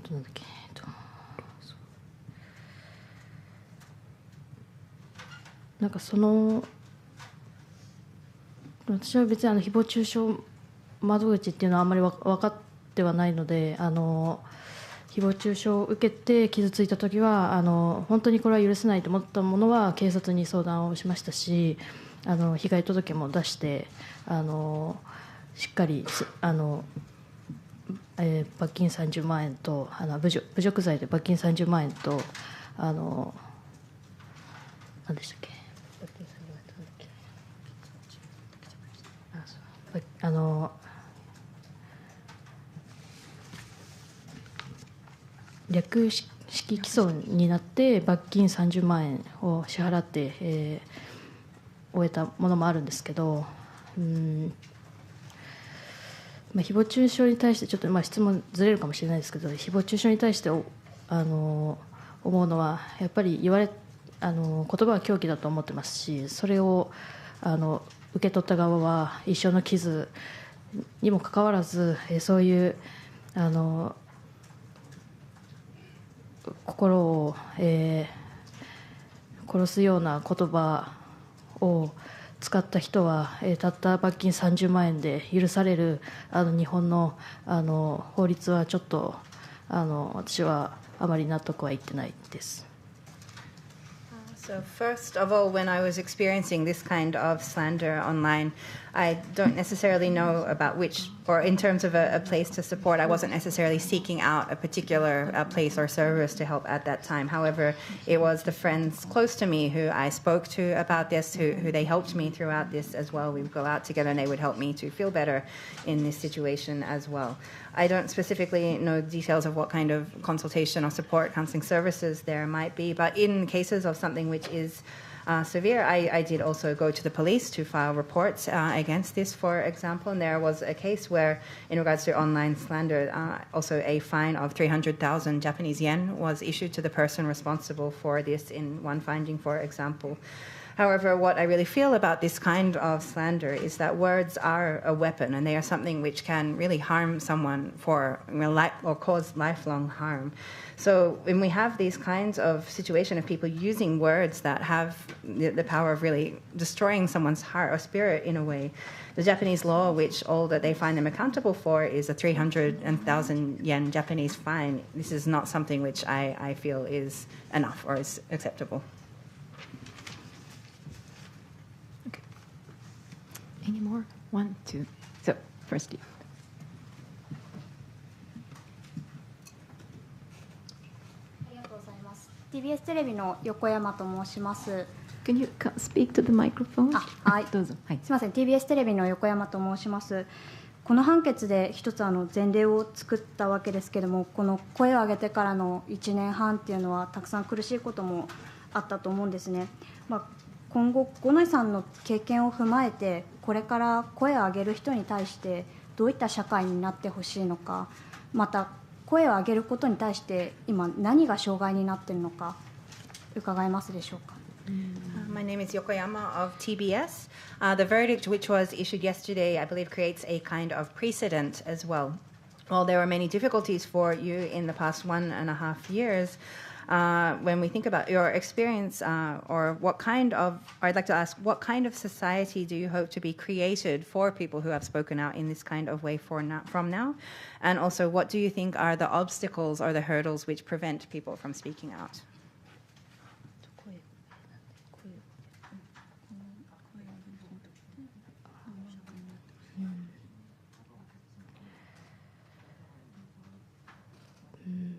なんだっけ、なんか私は別に誹謗中傷窓口っていうのはあんまり分かってはないので、誹謗中傷を受けて傷ついた時は本当にこれは許せないと思ったものは警察に相談をしましたし、被害届も出してしっかり罰金30万円と侮辱罪で罰金30万円と何でしたっけ、略式起訴になって罰金30万円を支払って、終えたものもあるんですけど、誹謗中傷に対してちょっと質問ずれるかもしれないですけど、誹謗中傷に対して思うのはやっぱり言葉は凶器だと思ってますし、それを受け取った側は一生の傷にもかかわらずそういう心を、殺すような言葉を使った人は、たった罰金30万円で許される日本の、法律はちょっと私はあまり納得はいってないです。So first of all, when I was experiencing this kind of slander online, I don't necessarily know about which, or in terms of a place to support, I wasn't necessarily seeking out a particular place or service to help at that time. However, it was the friends close to me who I spoke to about this, who they helped me throughout this as well. We would go out together and they would help me to feel better in this situation as well. I don't specifically know details of what kind of consultation or support counseling services there might be, but in cases of something which is severe, I did also go to the police to file reports against this, for example. And there was a case where, in regards to online slander, also a fine of 300,000 Japanese yen was issued to the person responsible for this in one finding, for example. However, what I really feel about this kind of slander is that words are a weapon, and they are something which can really harm someone for, or cause lifelong harm. So when we have these kinds of situation of people using words that have the power of really destroying someone's heart or spirit in a way, the Japanese law, which all that they find them accountable for is a 300,000 yen Japanese fine. This is not something which I feel is enough or is acceptable. Any more? 1, 2. So, first you. TBS テレビの横山と申します。Can you speak to the microphone? はい。どうぞ。はい。すみません。TBS テレビの横山と申します。この判決で一つ前例を作ったわけですけれども、この声を上げてからの1年半っていうのはたくさん苦しいこともあったと思うんですね。今後五ノ井さんの経験を踏まえて、これから声を上げる人に対してどういった社会になってほしいのか、また声を上げることに対して今何が障害になっているのか伺えますでしょうか。My name is Yokoyama of TBS. The verdict which was issued yesterday, I believe, creates a kind of precedent as well. While there were many difficulties for you in the past 1.5 years, when we think about your experience, or I'd like to ask, what kind of society do you hope to be created for people who have spoken out in this kind of way from now? And also, what do you think are the obstacles or the hurdles which prevent people from speaking out? Mm.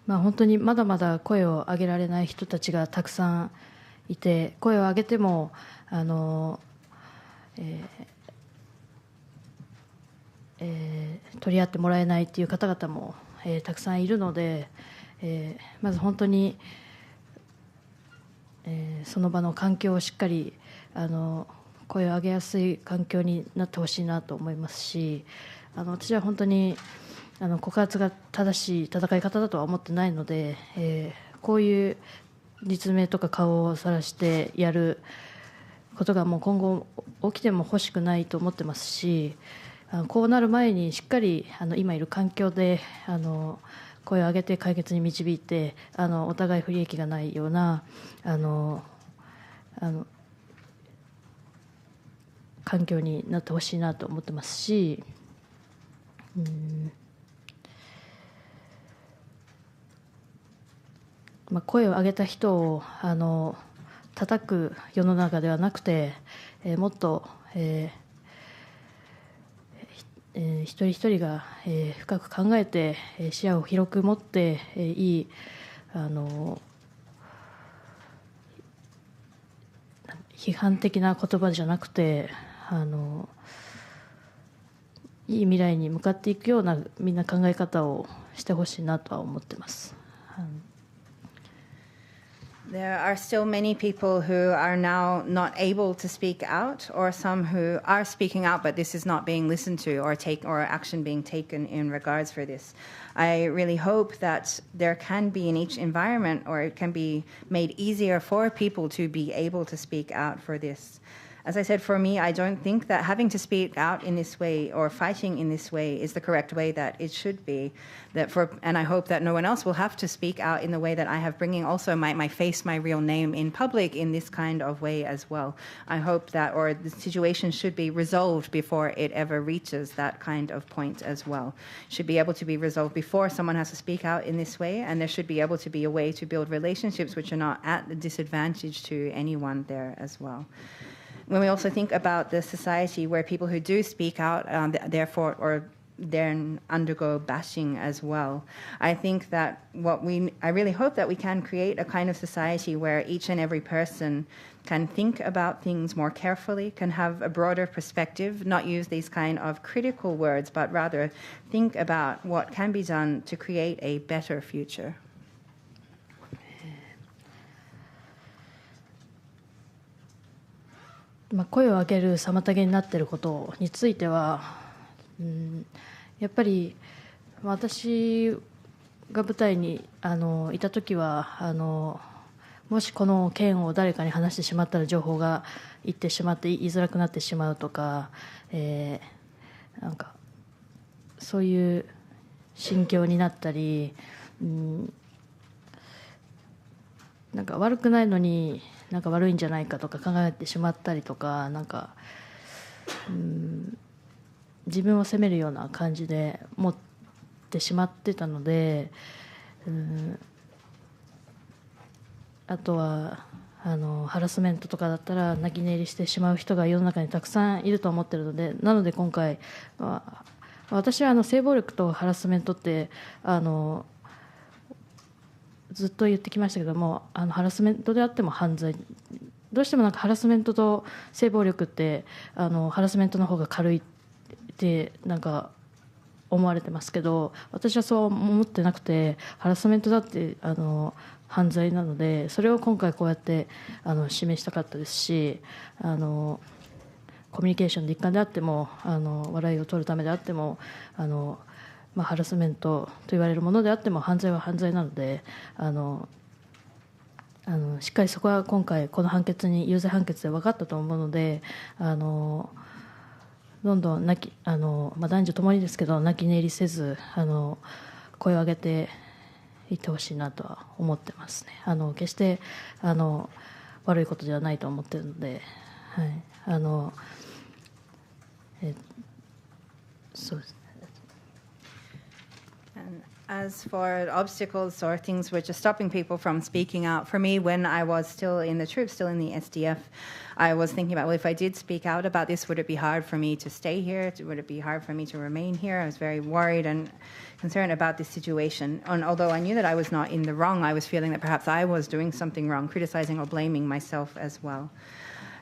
本当にまだまだ声を上げられない人たちがたくさんいて、声を上げても取り合ってもらえないという方々も、たくさんいるので、まず本当に、その場の環境をしっかり声を上げやすい環境になってほしいなと思いますし、私は本当に告発が正しい戦い方だとは思ってないので、こういう実名とか顔を晒してやることがもう今後起きても欲しくないと思ってますし、こうなる前にしっかり今いる環境で声を上げて解決に導いて、お互い不利益がないような環境になってほしいなと思ってますし、声を上げた人を叩く世の中ではなくて、もっと、一人一人が、深く考えて視野を広く持って、いい批判的な言葉じゃなくていい未来に向かっていくようなみんな考え方をしてほしいなとは思ってます。There are still many people who are now not able to speak out, or some who are speaking out, but this is not being listened to or action being taken in regards for this. I really hope that there can be in each environment, or it can be made easier for people to be able to speak out for this. As I said, for me, I don't think that having to speak out in this way or fighting in this way is the correct way that it should be. And I hope that no one else will have to speak out in the way that I have, bringing also my face, my real name in public in this kind of way as well. I hope that, or the situation should be resolved before it ever reaches that kind of point as well. It should be able to be resolved before someone has to speak out in this way, and there should be able to be a way to build relationships which are not at the disadvantage to anyone there as well. When we also think about the society where people who do speak out, therefore, or then undergo bashing as well, I think that I really hope that we can create a kind of society where each and every person can think about things more carefully, can have a broader perspective, not use these kind of critical words, but rather think about what can be done to create a better future. 声を上げる妨げになっていることについては、やっぱり私が舞台にいた時はもしこの件を誰かに話してしまったら情報がいってしまって言いづらくなってしまうとか、なんかそういう心境になったり、なんか悪くないのになんか悪いんじゃないかとか考えてしまったりとか、なんか自分を責めるような感じで持ってしまってたので、あとはハラスメントとかだったら泣き寝入りしてしまう人が世の中にたくさんいると思っているので、なので今回私は性暴力とハラスメントってずっと言ってきましたけども、ハラスメントであっても犯罪、どうしてもなんかハラスメントと性暴力ってハラスメントの方が軽いってなんか思われてますけど、私はそう思ってなくて、ハラスメントだって犯罪なので、それを今回こうやって示したかったですし、コミュニケーションの一環であっても笑いを取るためであってもハラスメントと言われるものであっても犯罪は犯罪なので、しっかりそこは今回この判決に有罪判決で分かったと思うので、どんどん男女ともにですけど泣き寝入りせず声を上げていってほしいなとは思ってますね。決して悪いことではないと思っているので、はい、そうですね。As for obstacles or things which are stopping people from speaking out, for me, when I was still in the troops, still in the SDF, I was thinking about, well, if I did speak out about this, would it be hard for me to stay here? Would it be hard for me to remain here? I was very worried and concerned about this situation. And although I knew that I was not in the wrong, I was feeling that perhaps I was doing something wrong, criticizing or blaming myself as well.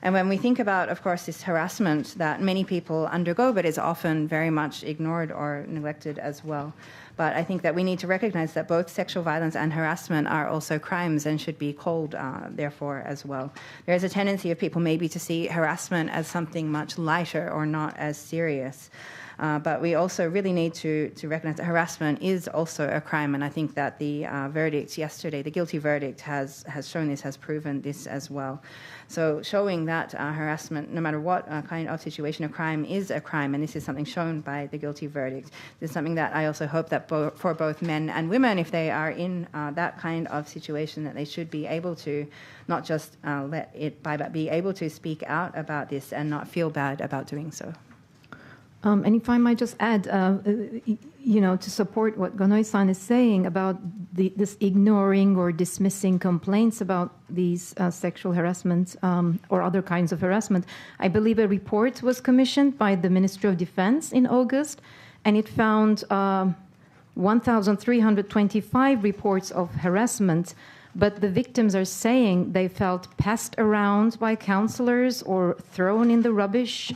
And when we think about, of course, this harassment that many people undergo, but is often very much ignored or neglected as well. But I think that we need to recognize that both sexual violence and harassment are also crimes and should be called, therefore, as well. There is a tendency of people maybe to see harassment as something much lighter or not as serious. But we also really need to recognize that harassment is also a crime, and I think that the verdict yesterday, the guilty verdict, has shown this, has proven this as well. So showing that harassment, no matter what kind of situation, a crime is a crime, and this is something shown by the guilty verdict. This is something that I also hope that for both men and women, if they are in that kind of situation, that they should be able to not just let it by, but be able to speak out about this and not feel bad about doing so. And if I might just add, to support what五ノ井さん is saying about this ignoring or dismissing complaints about these sexual harassment or other kinds of harassment, I believe a report was commissioned by the Ministry of Defense in August, and it found 1,325 reports of harassment, but the victims are saying they felt passed around by counselors or thrown in the rubbish.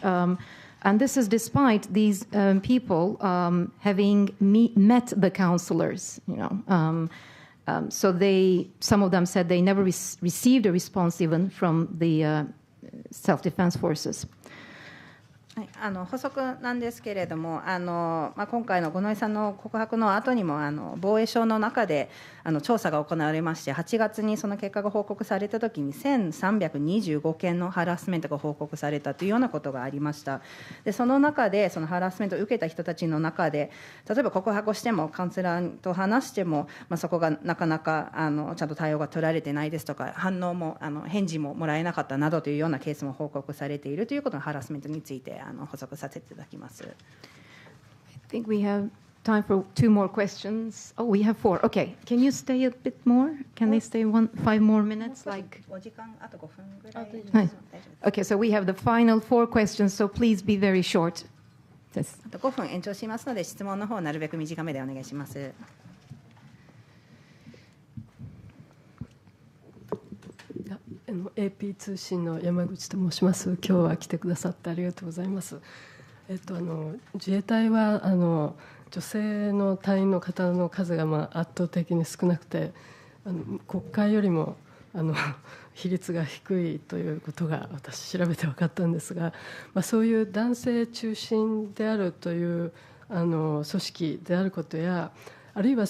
And this is despite these people having met the counselors, so some of them said they never received a response even from the self-defense forces. 補足なんですけれども、今回の五ノ井さんの告白の後にも防衛省の中で調査が行われまして、8月にその結果が報告されたときに1325件のハラスメントが報告されたというようなことがありました。でその中でそのハラスメントを受けた人たちの中で、例えば告白をしてもカウンセラーと話しても、そこがなかなかちゃんと対応が取られてないですとか、反応も返事ももらえなかったなどというようなケースも報告されているということのハラスメントについて補足させていただきます。I think we have time for 2 more questions. Oh, we have 4. Okay, can you stay a bit more? Can they stay 5 more minutes? Like. お時間あと5分ぐらい。Okay, so we have the final 4 questions. So please be very short. あと5分延長しますので、質問の方なるべく短めでお願いします。AP 通信の山口と申します。今日は来てくださってありがとうございます。自衛隊は女性の隊員の方の数が圧倒的に少なくて、国会よりも比率が低いということが私調べて分かったんですが、そういう男性中心であるという組織であることや、あるいは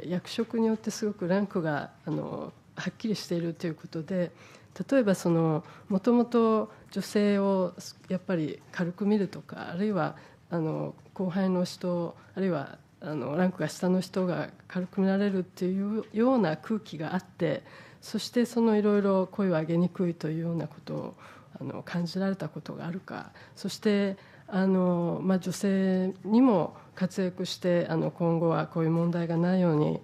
役職によってすごくランクがはっきりしているということで、例えばもともと女性をやっぱり軽く見るとか、あるいは後輩の人、あるいはランクが下の人が軽く見られるっていうような空気があって、そしていろいろ声を上げにくいというようなことを感じられたことがあるか、そして女性にも活躍して今後はこういう問題がないように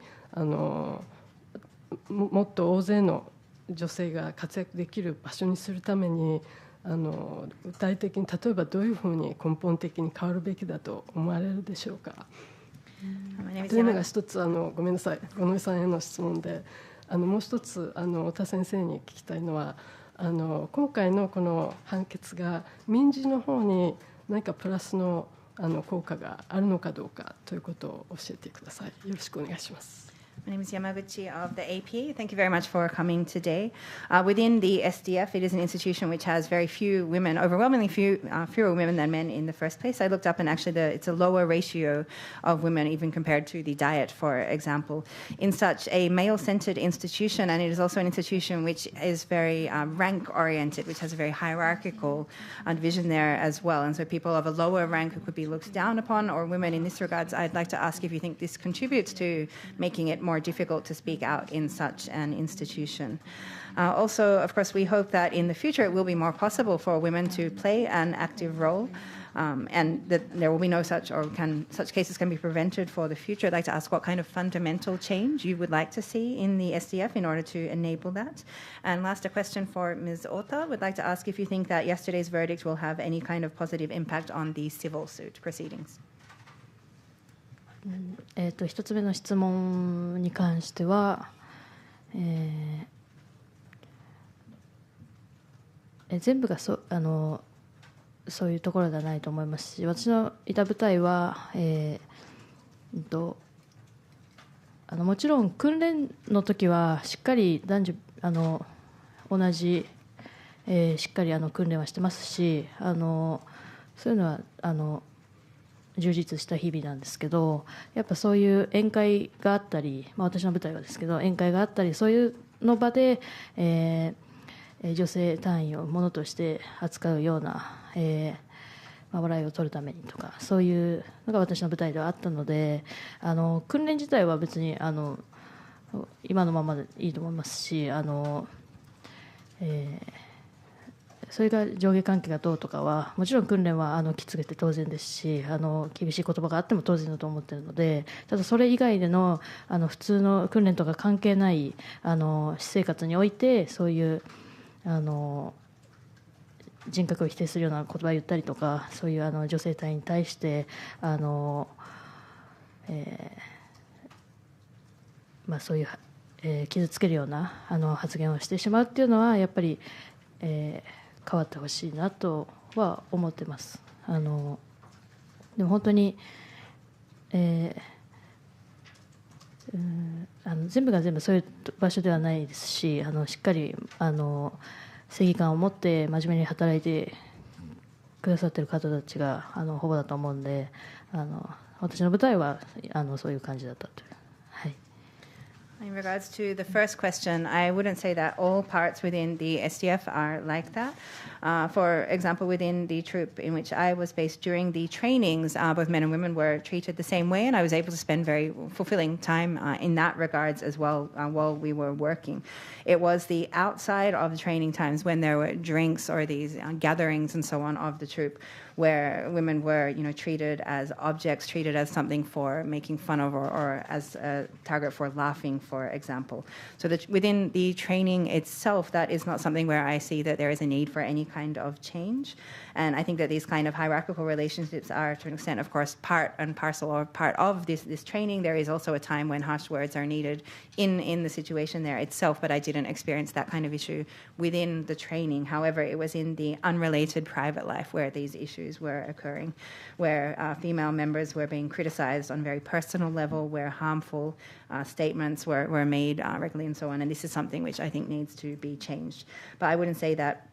もっと大勢の女性が活躍できる場所にするために具体的に例えばどういうふうに根本的に変わるべきだと思われるでしょうか。というのが一つごめんなさい、五ノ井さんへの質問で、もう一つ太田先生に聞きたいのは今回のこの判決が民事の方に何かプラスの効果があるのかどうかということを教えてください。よろしくお願いします。My name is Yamaguchi of the AP. Thank you very much for coming today. Within the SDF, it is an institution which has very few women, overwhelmingly fewer women than men in the first place. I looked up and actually it's a lower ratio of women even compared to the Diet, for example. In such a male-centered institution, and it is also an institution which is very rank-oriented, which has a very hierarchical division there as well. And so people of a lower rank who could be looked down upon, or women in this regards, I'd like to ask if you think this contributes to making it more difficult to speak out in such an institution. Also, of course, we hope that in the future it will be more possible for women to play an active role, and that there will be no such such cases can be prevented for the future. I'd like to ask what kind of fundamental change you would like to see in the SDF in order to enable that. And last, a question for Ms. Ota. Would like to ask if you think that yesterday's verdict will have any kind of positive impact on the civil suit proceedings. 一つ目の質問に関しては、全部がそういうところではないと思いますし、私のいた部隊は、もちろん訓練の時はしっかり男女同じ、しっかり訓練はしてますし、そういうのは充実した日々なんですけど、やっぱそういう宴会があったり、私の部隊はですけど宴会があったり、そういうの場で、女性隊員をものとして扱うような、笑いを取るためにとか、そういうのが私の部隊ではあったので、訓練自体は別に今のままでいいと思いますし、それが上下関係がどうとかはもちろん訓練はきつくて当然ですし、厳しい言葉があっても当然だと思っているので、ただそれ以外での普通の訓練とか関係ない私生活において、そういう人格を否定するような言葉を言ったりとか、そういう女性隊に対してそういう、傷つけるような発言をしてしまうっていうのはやっぱり、変わってほしいなとは思ってます。でも本当に、全部が全部そういう場所ではないですし、しっかり正義感を持って真面目に働いてくださってる方たちがほぼだと思うんで、私の舞台はそういう感じだったという。はい。In regards to the first question, I wouldn't say that all parts within the SDF are like that. For example, within the troop in which I was based during the trainings, both men and women were treated the same way, and I was able to spend very fulfilling time in that regards as well while we were working. It was the outside of the training times when there were drinks or these gatherings and so on of the troop where women were, treated as objects, treated as something for making fun of or as a target for laughing, for example. So that within the training itself, that is not something where I see that there is a need for any kind of change. And I think that these kind of hierarchical relationships are, to an extent, of course, part and parcel or part of this training. There is also a time when harsh words are needed in the situation there itself, but I didn't experience that kind of issue within the training. However, it was in the unrelated private life where these issues were occurring, where female members were being criticized on a very personal level, where harmful statements were made regularly and so on. And this is something which I think needs to be changed. But I wouldn't say that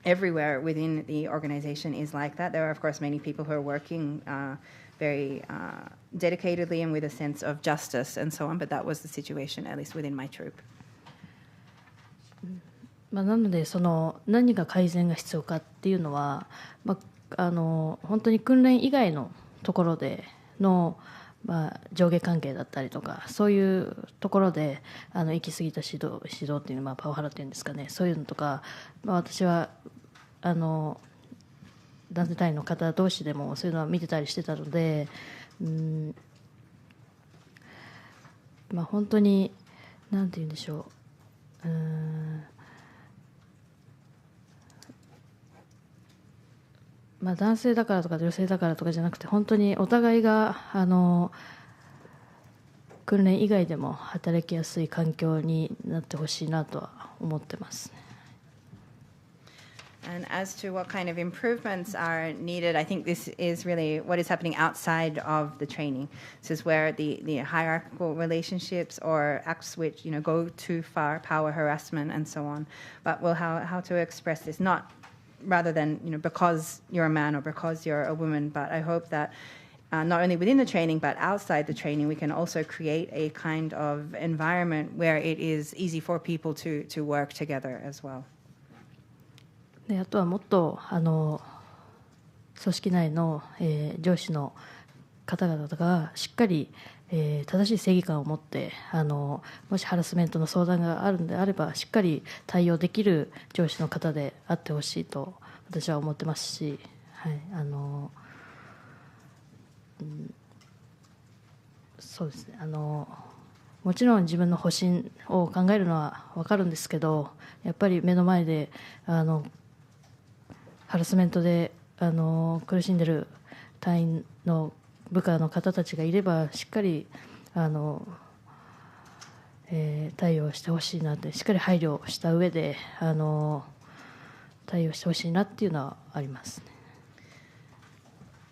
everywhere within the organization is like that. There are, of course, many people who are working very dedicatedly and with a sense of justice and so on, but that was the situation, at least within my troop. なので何が改善が必要かっていうのは、本当に訓練以外のところでの、上下関係だったりとか、そういうところで行き過ぎた指導っていうのは、パワハラっていうんですかね、そういうのとか、私は男性隊員の方同士でもそういうのは見てたりしてたので、本当になんて言うんでしょう、男性だからとか女性だからとかじゃなくて、本当にお互いが訓練以外でも働きやすい環境になってほしいなとは思ってます。And as to what kind of improvements are needed, I think this is really what is happening outside of the training. This is where the hierarchical relationships or acts which go too far, power harassment and so on. But how to express this, not rather than because you're a man or because you're a woman. But I hope that not only within the training but outside the training, we can also create a kind of environment where it is easy for people to work together as well. であとはもっと組織内の、上司の方々がしっかり、正しい正義感を持って、もしハラスメントの相談があるのであればしっかり対応できる上司の方であってほしいと私は思ってますし、はい、そうですね、もちろん自分の保身を考えるのは分かるんですけど、やっぱり目の前でハラスメントで苦しんでいる隊員の部下の方たちがいればしっかり対応してほしいなって、しっかり配慮した上で対応してほしいなっていうのはありますね。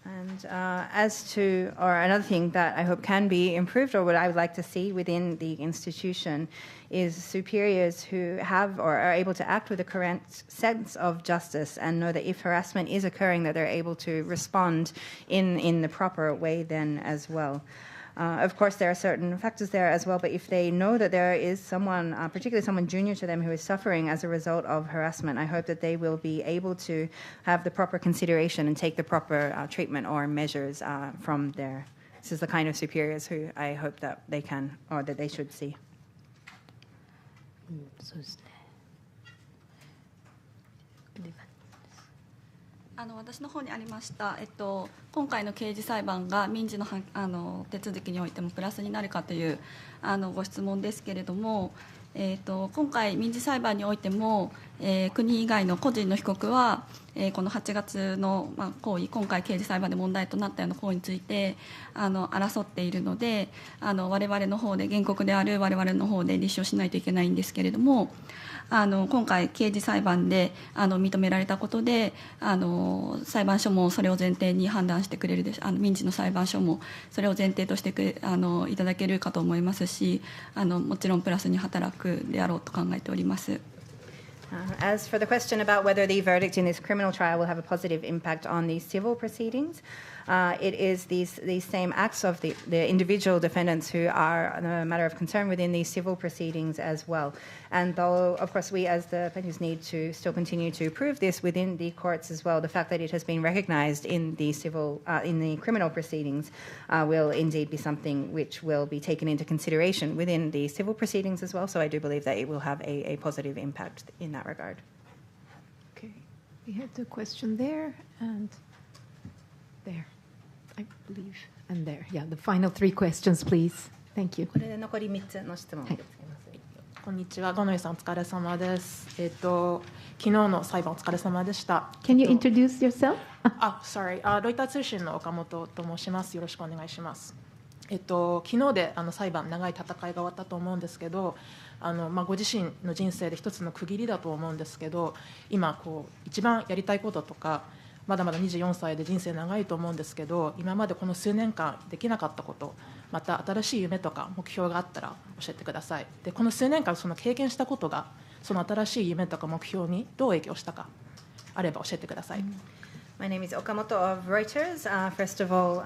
And as to, or another thing that I hope can be improved, or what I would like to see within the institution, is superiors who have or are able to act with a correct sense of justice and know that if harassment is occurring, that they're able to respond in the proper way then as well. Of course, there are certain factors there as well, but if they know that there is someone, particularly someone junior to them, who is suffering as a result of harassment, I hope that they will be able to have the proper consideration and take the proper treatment or measures from there. This is the kind of superiors who I hope that they can, or that they should see. そうですね。私の方にありました、今回の刑事裁判が民事の手続きにおいてもプラスになるかというご質問ですけれども、今回民事裁判においても、国以外の個人の被告は、この8月の、行為、今回刑事裁判で問題となったような行為について争っているので、我々の方で原告である我々の方で立証しないといけないんですけれども、今回刑事裁判で認められたことで裁判所もそれを前提に判断してくれる民事の裁判所もそれを前提としていただけるかと思いますし、もちろんプラスに働くであろうと考えております。As for the question about whether the verdict in this criminal trial will have a positive impact on the civil proceedings, it is these same acts of the individual defendants who are a matter of concern within these civil proceedings as well. And though, of course, we as the plaintiffs need to still continue to prove this within the courts as well, the fact that it has been recognized in the criminal proceedings will indeed be something which will be taken into consideration within the civil proceedings as well. So I do believe that it will have a positive impact in that regard. Okay, we had the question there and there, I believe, and there. Yeah, the final 3 questions, please. Thank you. これで残り3つの質問を受け付けます。こんにちは、五ノ井さんお疲れ様です。昨日の裁判お疲れ様でした。Can you introduce yourself? Sorry. ロイター通信の岡本と申します。よろしくお願いします。昨日で裁判長い戦いが終わったと思うんですけど、ご自身の人生で一つの区切りだと思うんですけど、今一番やりたいこととか、まだまだ24歳で人生長いと思うんですけど、今までこの数年間できなかったこと、また新しい夢とか目標があったら教えてください。で、この数年間その経験したことがその新しい夢とか目標にどう影響したかあれば教えてください。My name is Okamoto of Reuters. First of all,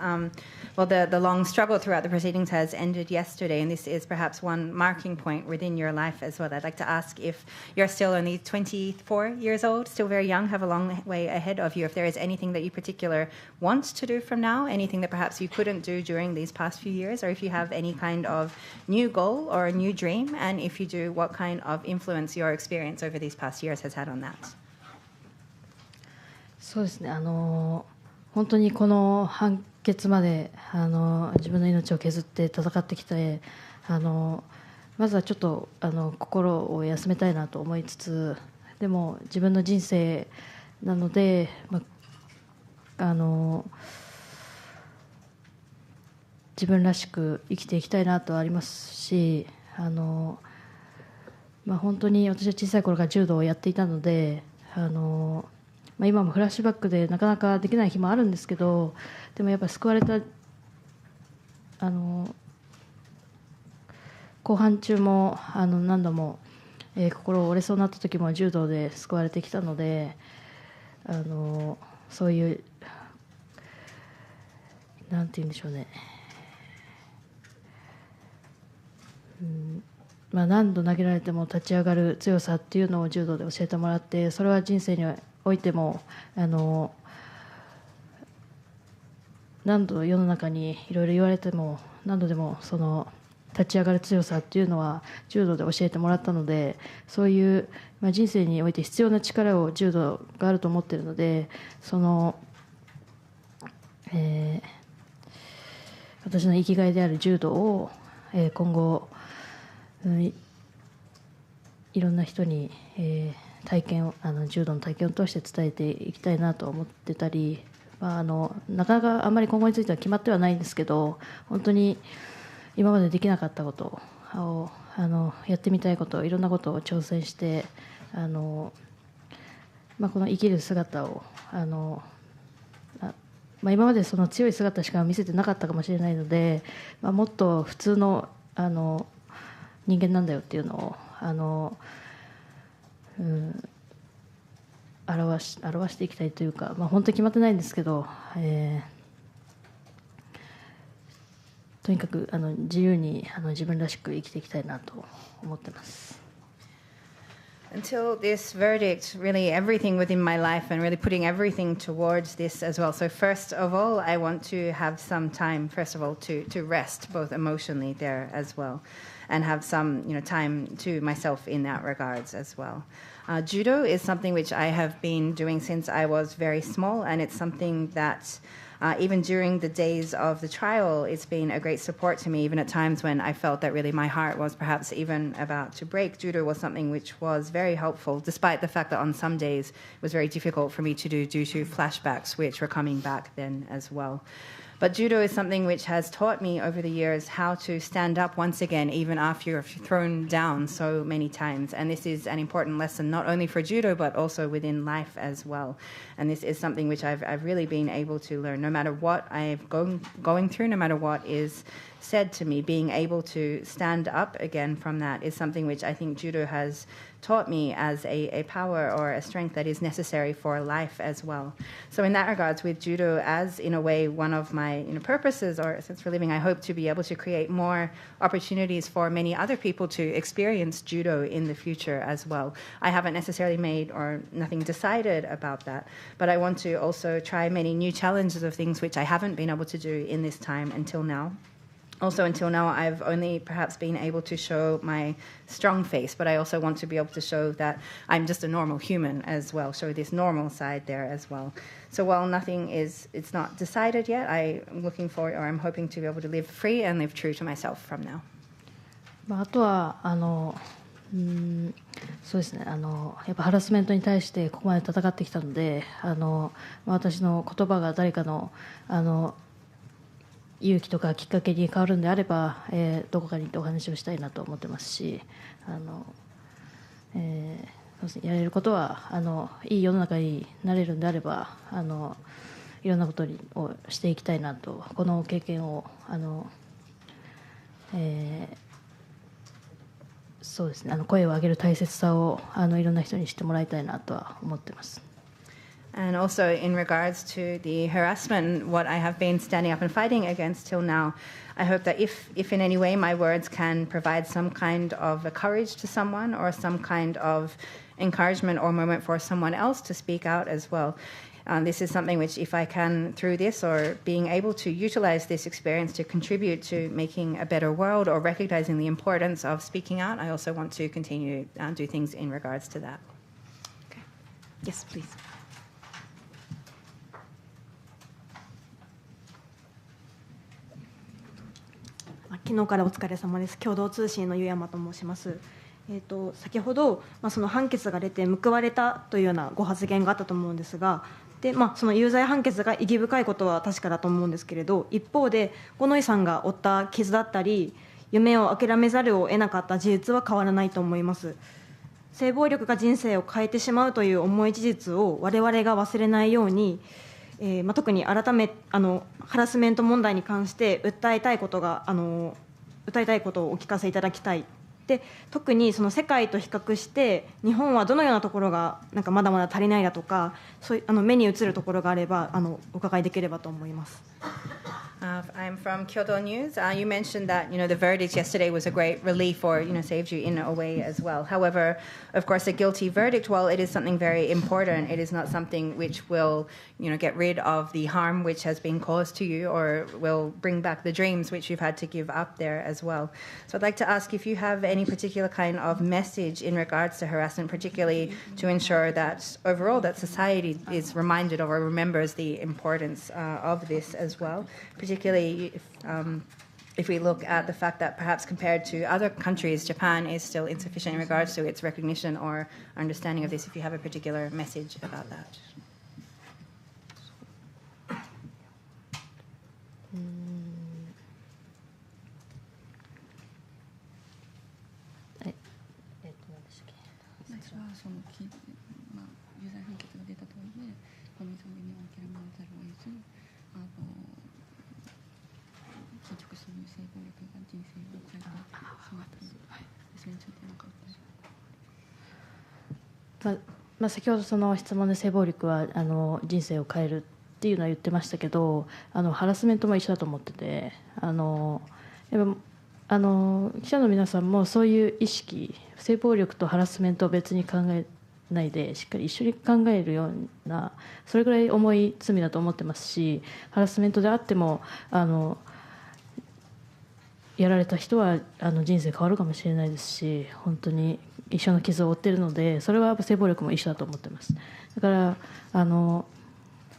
the long struggle throughout the proceedings has ended yesterday, and this is perhaps one marking point within your life as well. I'd like to ask if you're still only 24 years old, still very young, have a long way ahead of you, if there is anything that you particularly want to do from now, anything that perhaps you couldn't do during these past few years, or if you have any kind of new goal or a new dream, and if you do, what kind of influence your experience over these past years has had on that. そうですね、本当にこの判決まで自分の命を削って戦ってきて、まずはちょっと心を休めたいなと思いつつ、でも自分の人生なので、自分らしく生きていきたいなとありますし、本当に私は小さい頃から柔道をやっていたので、今もフラッシュバックでなかなかできない日もあるんですけど、でもやっぱり救われた後半中も何度も、心折れそうになった時も柔道で救われてきたので、そういうなんて言うんでしょうね、何度投げられても立ち上がる強さっていうのを柔道で教えてもらって、それは人生においても何度世の中にいろいろ言われても何度でもその立ち上がる強さっていうのは柔道で教えてもらったので、そういう、人生において必要な力を柔道があると思っているので、その、私の生きがいである柔道を、今後、いろんな人に、体験を柔道の体験を通して伝えていきたいなと思ってたり、なかなかあんまり今後については決まってはないんですけど、本当に今までできなかったことをやってみたいこと、いろんなことを挑戦してこの生きる姿を今までその強い姿しか見せてなかったかもしれないので、もっと普通の人間なんだよっていうのを表していきたいというか、本当に決まってないんですけど、とにかく自由に自分らしく生きていきたいなと思ってます。Until this verdict, really everything within my life and really putting everything towards this as well. So first of all, I want to have some time, first of all, to rest, both emotionally there as well, and have some time to myself in that regards as well. Judo is something which I have been doing since I was very small, and it's something that even during the days of the trial, it's been a great support to me, even at times when I felt that really my heart was perhaps even about to break. Judo was something which was very helpful, despite the fact that on some days it was very difficult for me to do due to flashbacks, which were coming back then as well. But judo is something which has taught me over the years how to stand up once again, even after you're thrown down so many times. And this is an important lesson, not only for judo, but also within life as well. And this is something which I've really been able to learn, no matter what I'm going through, no matter what is said to me, being able to stand up again from that is something which I think judo has taught me as a power or a strength that is necessary for life as well. So in that regards, with judo as, in a way, one of my purposes or sense for living, I hope to be able to create more opportunities for many other people to experience judo in the future as well. I haven't necessarily made or nothing decided about that, but I want to also try many new challenges of things which I haven't been able to do in this time until now. Also, until now, I've only perhaps been able to show my strong face, but I also want to be able to show that I'm just a normal human as well, show this normal side there as well. So while it's not decided yet, I'm looking forward, or I'm hoping to be able to live free and live true to myself from now. あとはそうですね、やっぱハラスメントに対してここまで戦ってきたので、私の言葉が誰かの勇気とかきっかけに変わるんであれば、どこかに行ってお話をしたいなと思ってますし、そうですね、やれることはいい世の中になれるんであればいろんなことをしていきたいなと、この経験をそうですね、声を上げる大切さをいろんな人に知ってもらいたいなとは思ってます。And also in regards to the harassment, what I have been standing up and fighting against till now, I hope that if in any way my words can provide some kind of a courage to someone or some kind of encouragement or moment for someone else to speak out as well. This is something which, if I can, through this or being able to utilize this experience to contribute to making a better world or recognizing the importance of speaking out, I also want to continue to do things in regards to that. Okay. Yes, please. 昨日からお疲れ様です。共同通信の湯山と申します。先ほど、その判決が出て報われたというようなご発言があったと思うんですが、でその有罪判決が意義深いことは確かだと思うんですけれど、一方で五ノ井さんが負った傷だったり夢を諦めざるを得なかった事実は変わらないと思います。性暴力が人生を変えてしまうという重い事実を我々が忘れないように、特に改めハラスメント問題に関して訴えたいことをお聞かせいただきたい。で特にその世界と比較して日本はどのようなところがまだまだ足りないだとか、そういう目に映るところがあればお伺いできればと思います。I'm from Kyoto News. You mentioned that the verdict yesterday was a great relief, or saved you in a way as well. However, of course, a guilty verdict, while it is something very important, it is not something which will get rid of the harm which has been caused to you, or will bring back the dreams which you've had to give up there as well. So I'd like to ask if you have any particular kind of message in regards to harassment, particularly to ensure that overall that society is reminded or remembers the importance of this as well. Particularly if we look at the fact that perhaps compared to other countries, Japan is still insufficient in regards to its recognition or understanding of this, if you have a particular message about that. Mm. 先ほどその質問で性暴力は人生を変えるっていうのは言ってましたけど、ハラスメントも一緒だと思ってて、やっぱ記者の皆さんもそういう意識、性暴力とハラスメントを別に考えないでしっかり一緒に考えるような、それぐらい重い罪だと思ってますし、ハラスメントであってもやられた人は人生変わるかもしれないですし、本当に一緒の傷を負っているので、それは性暴力も一緒だと思ってます。だから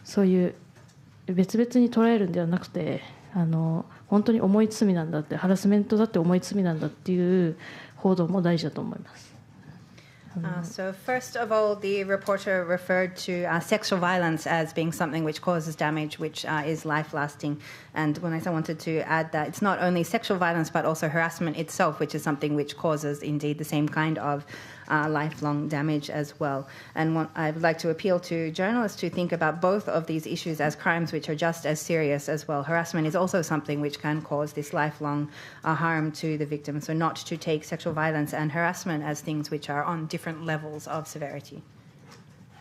そういう別々に捉えるんではなくて、本当に重い罪なんだって、ハラスメントだって重い罪なんだっていう報道も大事だと思います。So first of all, the reporter referred to sexual violence as being something which causes damage, which is life-lasting. And when I wanted to add that it's not only sexual violence, but also harassment itself, which is something which causes indeed the same kind of lifelong damage as well. And I would like to appeal to journalists to think about both of these issues as crimes which are just as serious as well. Harassment is also something which can cause this lifelong harm to the victim, so not to take sexual violence and harassment as things which are on different levels of severity. Yeah.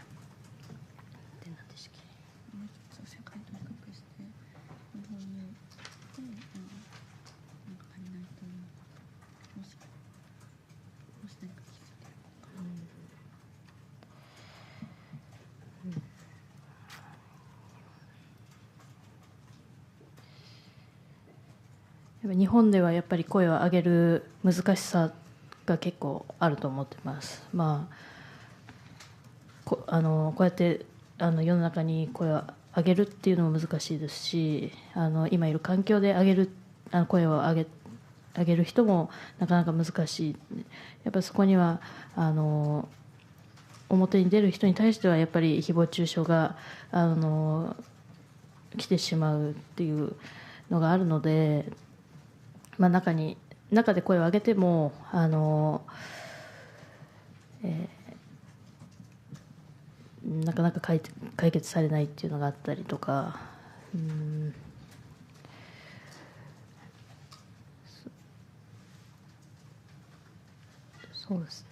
日本ではやっぱり声を上げる難しさが結構あると思ってます。まあ、こうやって世の中に声を上げるっていうのも難しいですし、今いる環境で声を上げる人もなかなか難しい。やっぱりそこには表に出る人に対してはやっぱり誹謗中傷が来てしまうっていうのがあるので、まあ、中で声を上げてもなかなか解決されないっていうのがあったりとか、そうですね。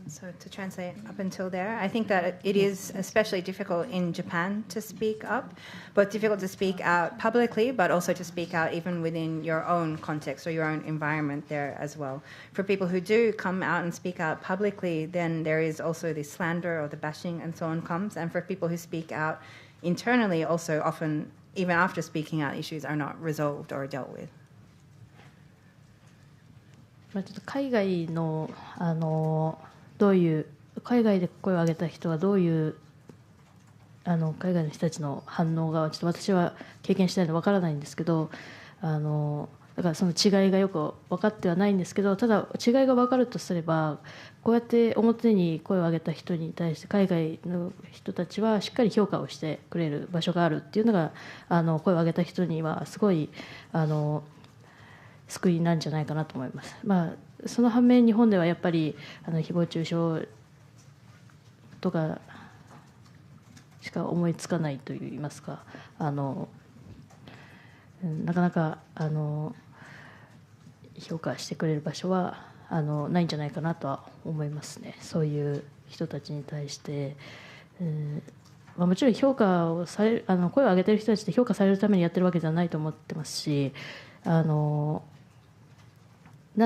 So to translate up until there, I think that it is especially difficult in Japan to speak up, both difficult to speak out publicly, but also to speak out even within your own context or your own environment there as well. For people who do come out and speak out publicly, then there is also the slander or the bashing and so on comes. And for people who speak out internally, also often, even after speaking out, issues are not resolved or dealt with. ちょっと海外のどういう海外で声を上げた人はどういう海外の人たちの反応がちょっと私は経験してないので分からないんですけど、だからその違いがよく分かってはないんですけど、ただ違いが分かるとすれば、こうやって表に声を上げた人に対して海外の人たちはしっかり評価をしてくれる場所があるっていうのが声を上げた人にはすごい救いなんじゃないかなと思います。まあ、その反面日本ではやっぱり誹謗中傷とかしか思いつかないといいますか、なかなか評価してくれる場所はないんじゃないかなとは思いますね。そういう人たちに対して、まあ、もちろん評価をされる声を上げてる人たちって評価されるためにやってるわけじゃないと思ってますし、な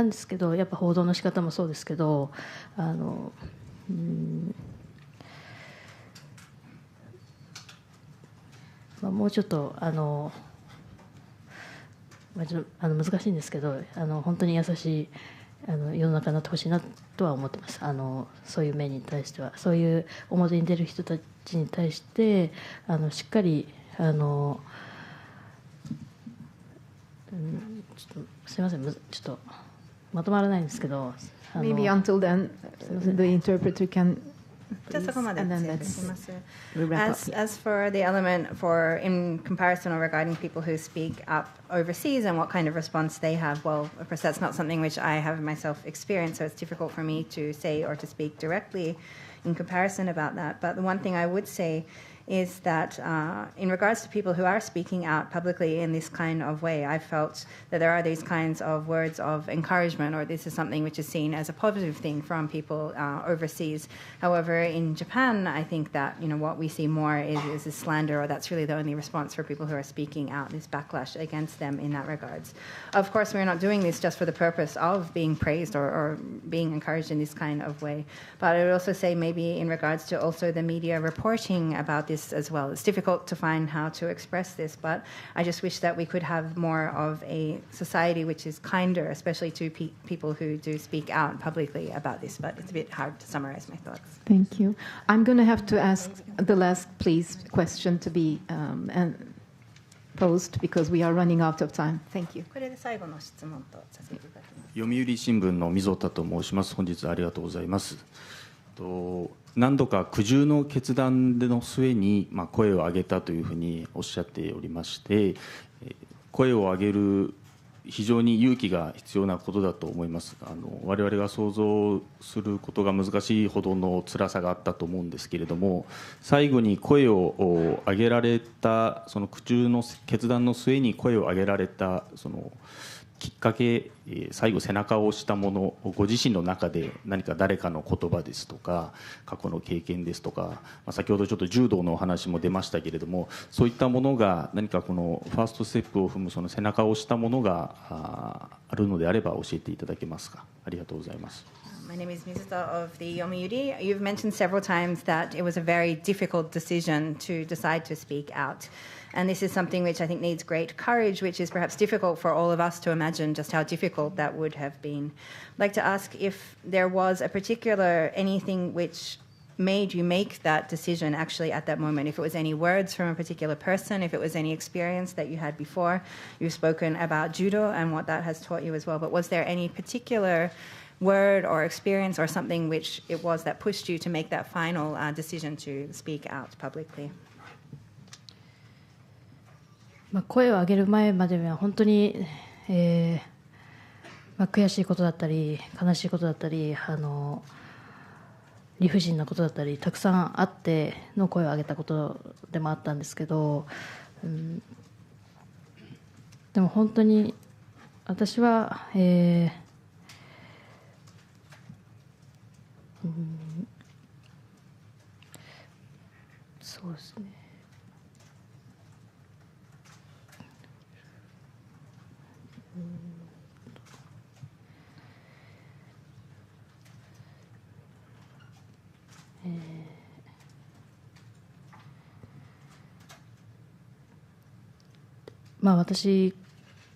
んですけど、やっぱ報道の仕方もそうですけど、まあ、もうちょっとまあ、難しいんですけど、本当に優しい世の中になってほしいなとは思ってます。そういう面に対しては、そういう表に出る人たちに対してしっかりちょっとすいません、ちょっとまとまらないんですけど、Maybe until then the interpreter can Just a comment. and then let's wrap up. As for the element for in comparison or regarding people who speak up overseas and what kind of response they have, well, of course that's not something which I have myself experienced, so it's difficult for me to say or to speak directly in comparison about that. But the one thing I would say is that in regards to people who are speaking out publicly in this kind of way, I felt that there are these kinds of words of encouragement, or this is something which is seen as a positive thing from people overseas. However, in Japan, I think that what we see more is this slander, or that's really the only response for people who are speaking out, this backlash against them in that regards. Of course, we're not doing this just for the purpose of being praised or being encouraged in this kind of way. But I would also say maybe in regards to also the media reporting about this as well. It's difficult to find how to express this, but I just wish that we could have more of a society which is kinder, especially to people who do speak out publicly about this, but it's a bit hard to summarize my thoughts. Thank you. I'm going to have to ask the last, please, question to be posed because we are running out of time. Thank you. これで最後の質問とさせていただきます。読売新聞の溝田と申します。本日ありがとうございます。何度か苦渋の決断での末に、声を上げたというふうにおっしゃっておりまして、声を上げる非常に勇気が必要なことだと思います。我々が想像することが難しいほどの辛さがあったと思うんですけれども、最後に声を上げられた、その苦渋の決断の末に声を上げられたそのきっかけ、最後背中を押したもの、ご自身の中で何か誰かの言葉ですとか過去の経験ですとか、先ほどちょっと柔道のお話も出ましたけれども、そういったものが何かこのファーストステップを踏むその背中を押したものがあるのであれば教えていただけますか。ありがとうございます。My name is Mizuta of the Yomiuri. You've mentioned several times that it was a very difficult decision to decide to speak out. And this is something which I think needs great courage, which is perhaps difficult for all of us to imagine just how difficult that would have been. I'd like to ask if there was a particular anything which made you make that decision actually at that moment, if it was any words from a particular person, if it was any experience that you had before. You've spoken about judo and what that has taught you as well, but was there any particular word or experience or something which it was that pushed you to make that final decision to speak out publicly? 声を上げる前までは本当に、悔しいことだったり悲しいことだったり理不尽なことだったりたくさんあっての声を上げたことでもあったんですけど、でも本当に私は、そうですね、私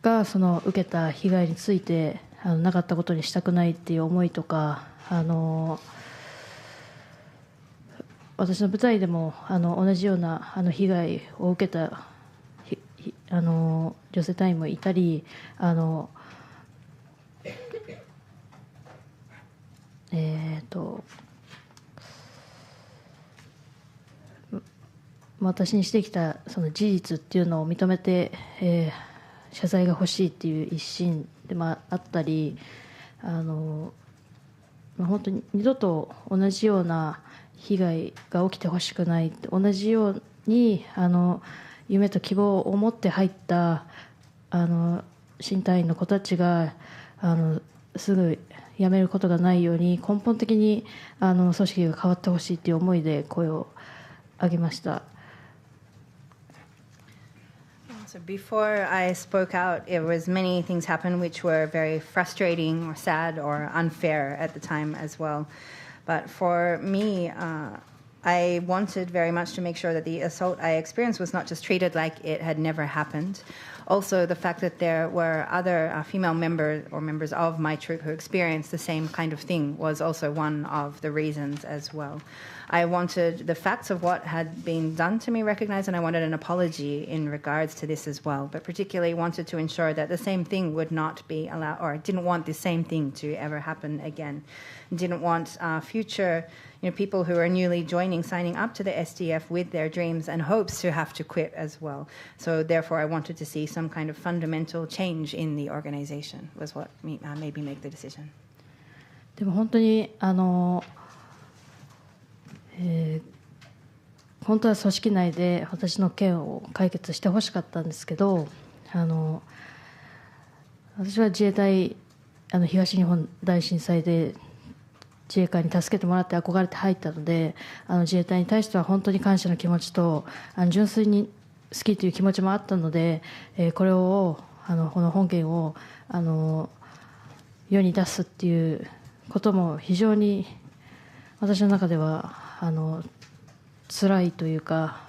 がその受けた被害についてなかったことにしたくないっていう思いとか、私の舞台でも同じような被害を受けた女性隊員もいたり、私にしてきたその事実っていうのを認めて、謝罪が欲しいっていう一心でもあったり、本当に二度と同じような被害が起きてほしくない、同じように夢と希望を持って入った新隊員の子たちがすぐ辞めることがないように根本的に組織が変わってほしいという思いで声を上げました。So before I spoke out, it was many things happened which were very frustrating or sad or unfair at the time as well. But for me, I wanted very much to make sure that the assault I experienced was not just treated like it had never happened. Also, the fact that there were other female members or members of my troop who experienced the same kind of thing was also one of the reasons as well. I wanted the facts of what had been done to me recognized, and I wanted an apology in regards to this as well, but particularly wanted to ensure that the same thing would not be allowed, or didn't want the same thing to ever happen again. Didn't want future people who are newly joining, signing up to the SDF with their dreams and hopes to have to quit as well. So therefore, I wanted to see some kind of fundamental change in the organization was what made me make the decision. でも本当に本当は組織内で私の件を解決してほしかったんですけど、私は自衛隊東日本大震災で自衛官に助けてもらって憧れて入ったので、自衛隊に対しては本当に感謝の気持ちと純粋に好きという気持ちもあったので、これをこの本件を世に出すっていうことも非常に私の中では辛いというか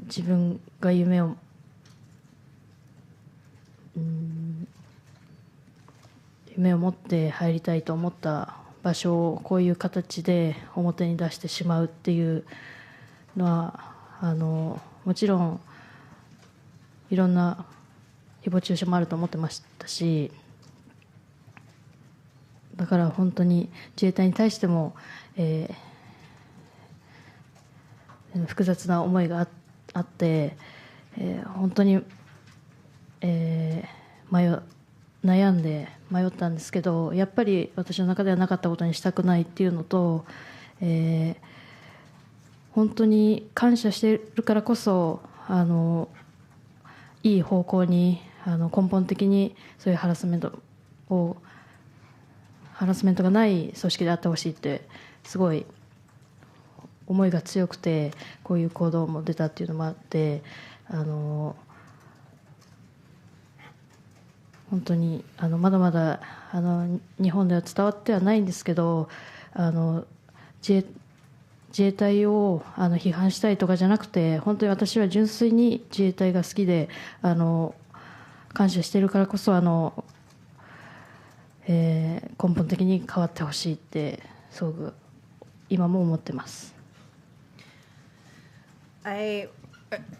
自分が夢を持って入りたいと思った場所をこういう形で表に出してしまうっていうのはもちろんいろんな誹謗中傷もあると思ってましたし、だから本当に自衛隊に対しても、複雑な思いがあって、本当に、悩んで迷ったんですけど、やっぱり私の中ではなかったことにしたくないっていうのと、本当に感謝しているからこそいい方向に根本的にそういうハラスメントがない組織であってほしいってすごい思いが強くて、こういう行動も出たっていうのもあって、本当にまだまだ日本では伝わってはないんですけど、自衛隊を批判したいとかじゃなくて、本当に私は純粋に自衛隊が好きで感謝しているからこそ根本的に変わってほしいってすごく今も思ってます。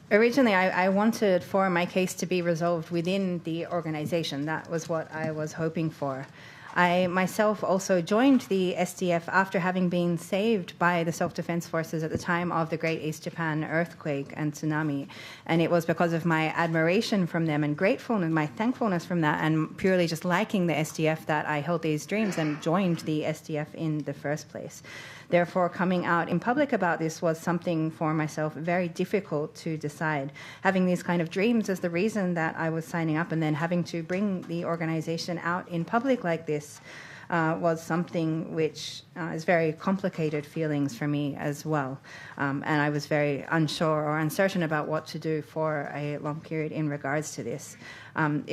Originally, I wanted for my case to be resolved within the organization. That was what I was hoping for. I myself also joined the SDF after having been saved by the self-defense forces at the time of the Great East Japan earthquake and tsunami. And it was because of my admiration from them and gratefulness, my thankfulness from that, and purely just liking the SDF that I held these dreams and joined the SDF in the first place. Therefore, coming out in public about this was something for myself very difficult to decide. Having these kind of dreams as the reason that I was signing up, and then having to bring the organization out in public like this was something which is very complicated feelings for me as well. And I was very unsure or uncertain about what to do for a long period in regards to this. But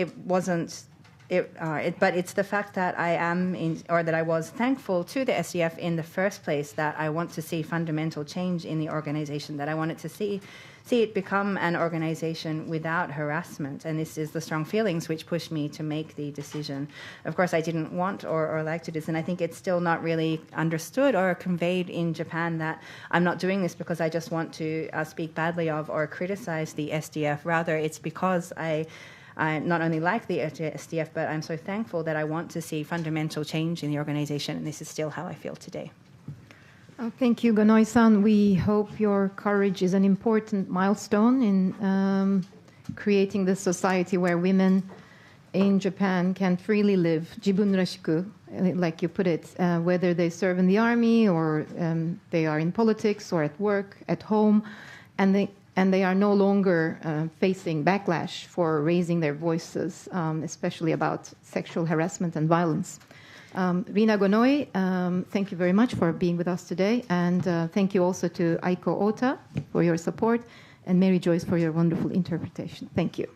it's the fact that I was thankful to the SDF in the first place that I want to see fundamental change in the organization, that I wanted to see it become an organization without harassment. And this is the strong feelings which pushed me to make the decision. Of course, I didn't want or like to do this, and I think it's still not really understood or conveyed in Japan that I'm not doing this because I just want to speak badly of or criticize the SDF. Rather, it's because I not only like the SDF, but I'm so thankful that I want to see fundamental change in the organization, and this is still how I feel today. Thank you, Gonoy san. We hope your courage is an important milestone in creating this society where women in Japan can freely live, jibun rashiku, like you put it, whether they serve in the army or they are in politics or at work, at home, and they are no longer facing backlash for raising their voices, especially about sexual harassment and violence. Rina Gonoy, thank you very much for being with us today, and thank you also to Aiko Ota for your support, and Mary Joyce for your wonderful interpretation. Thank you.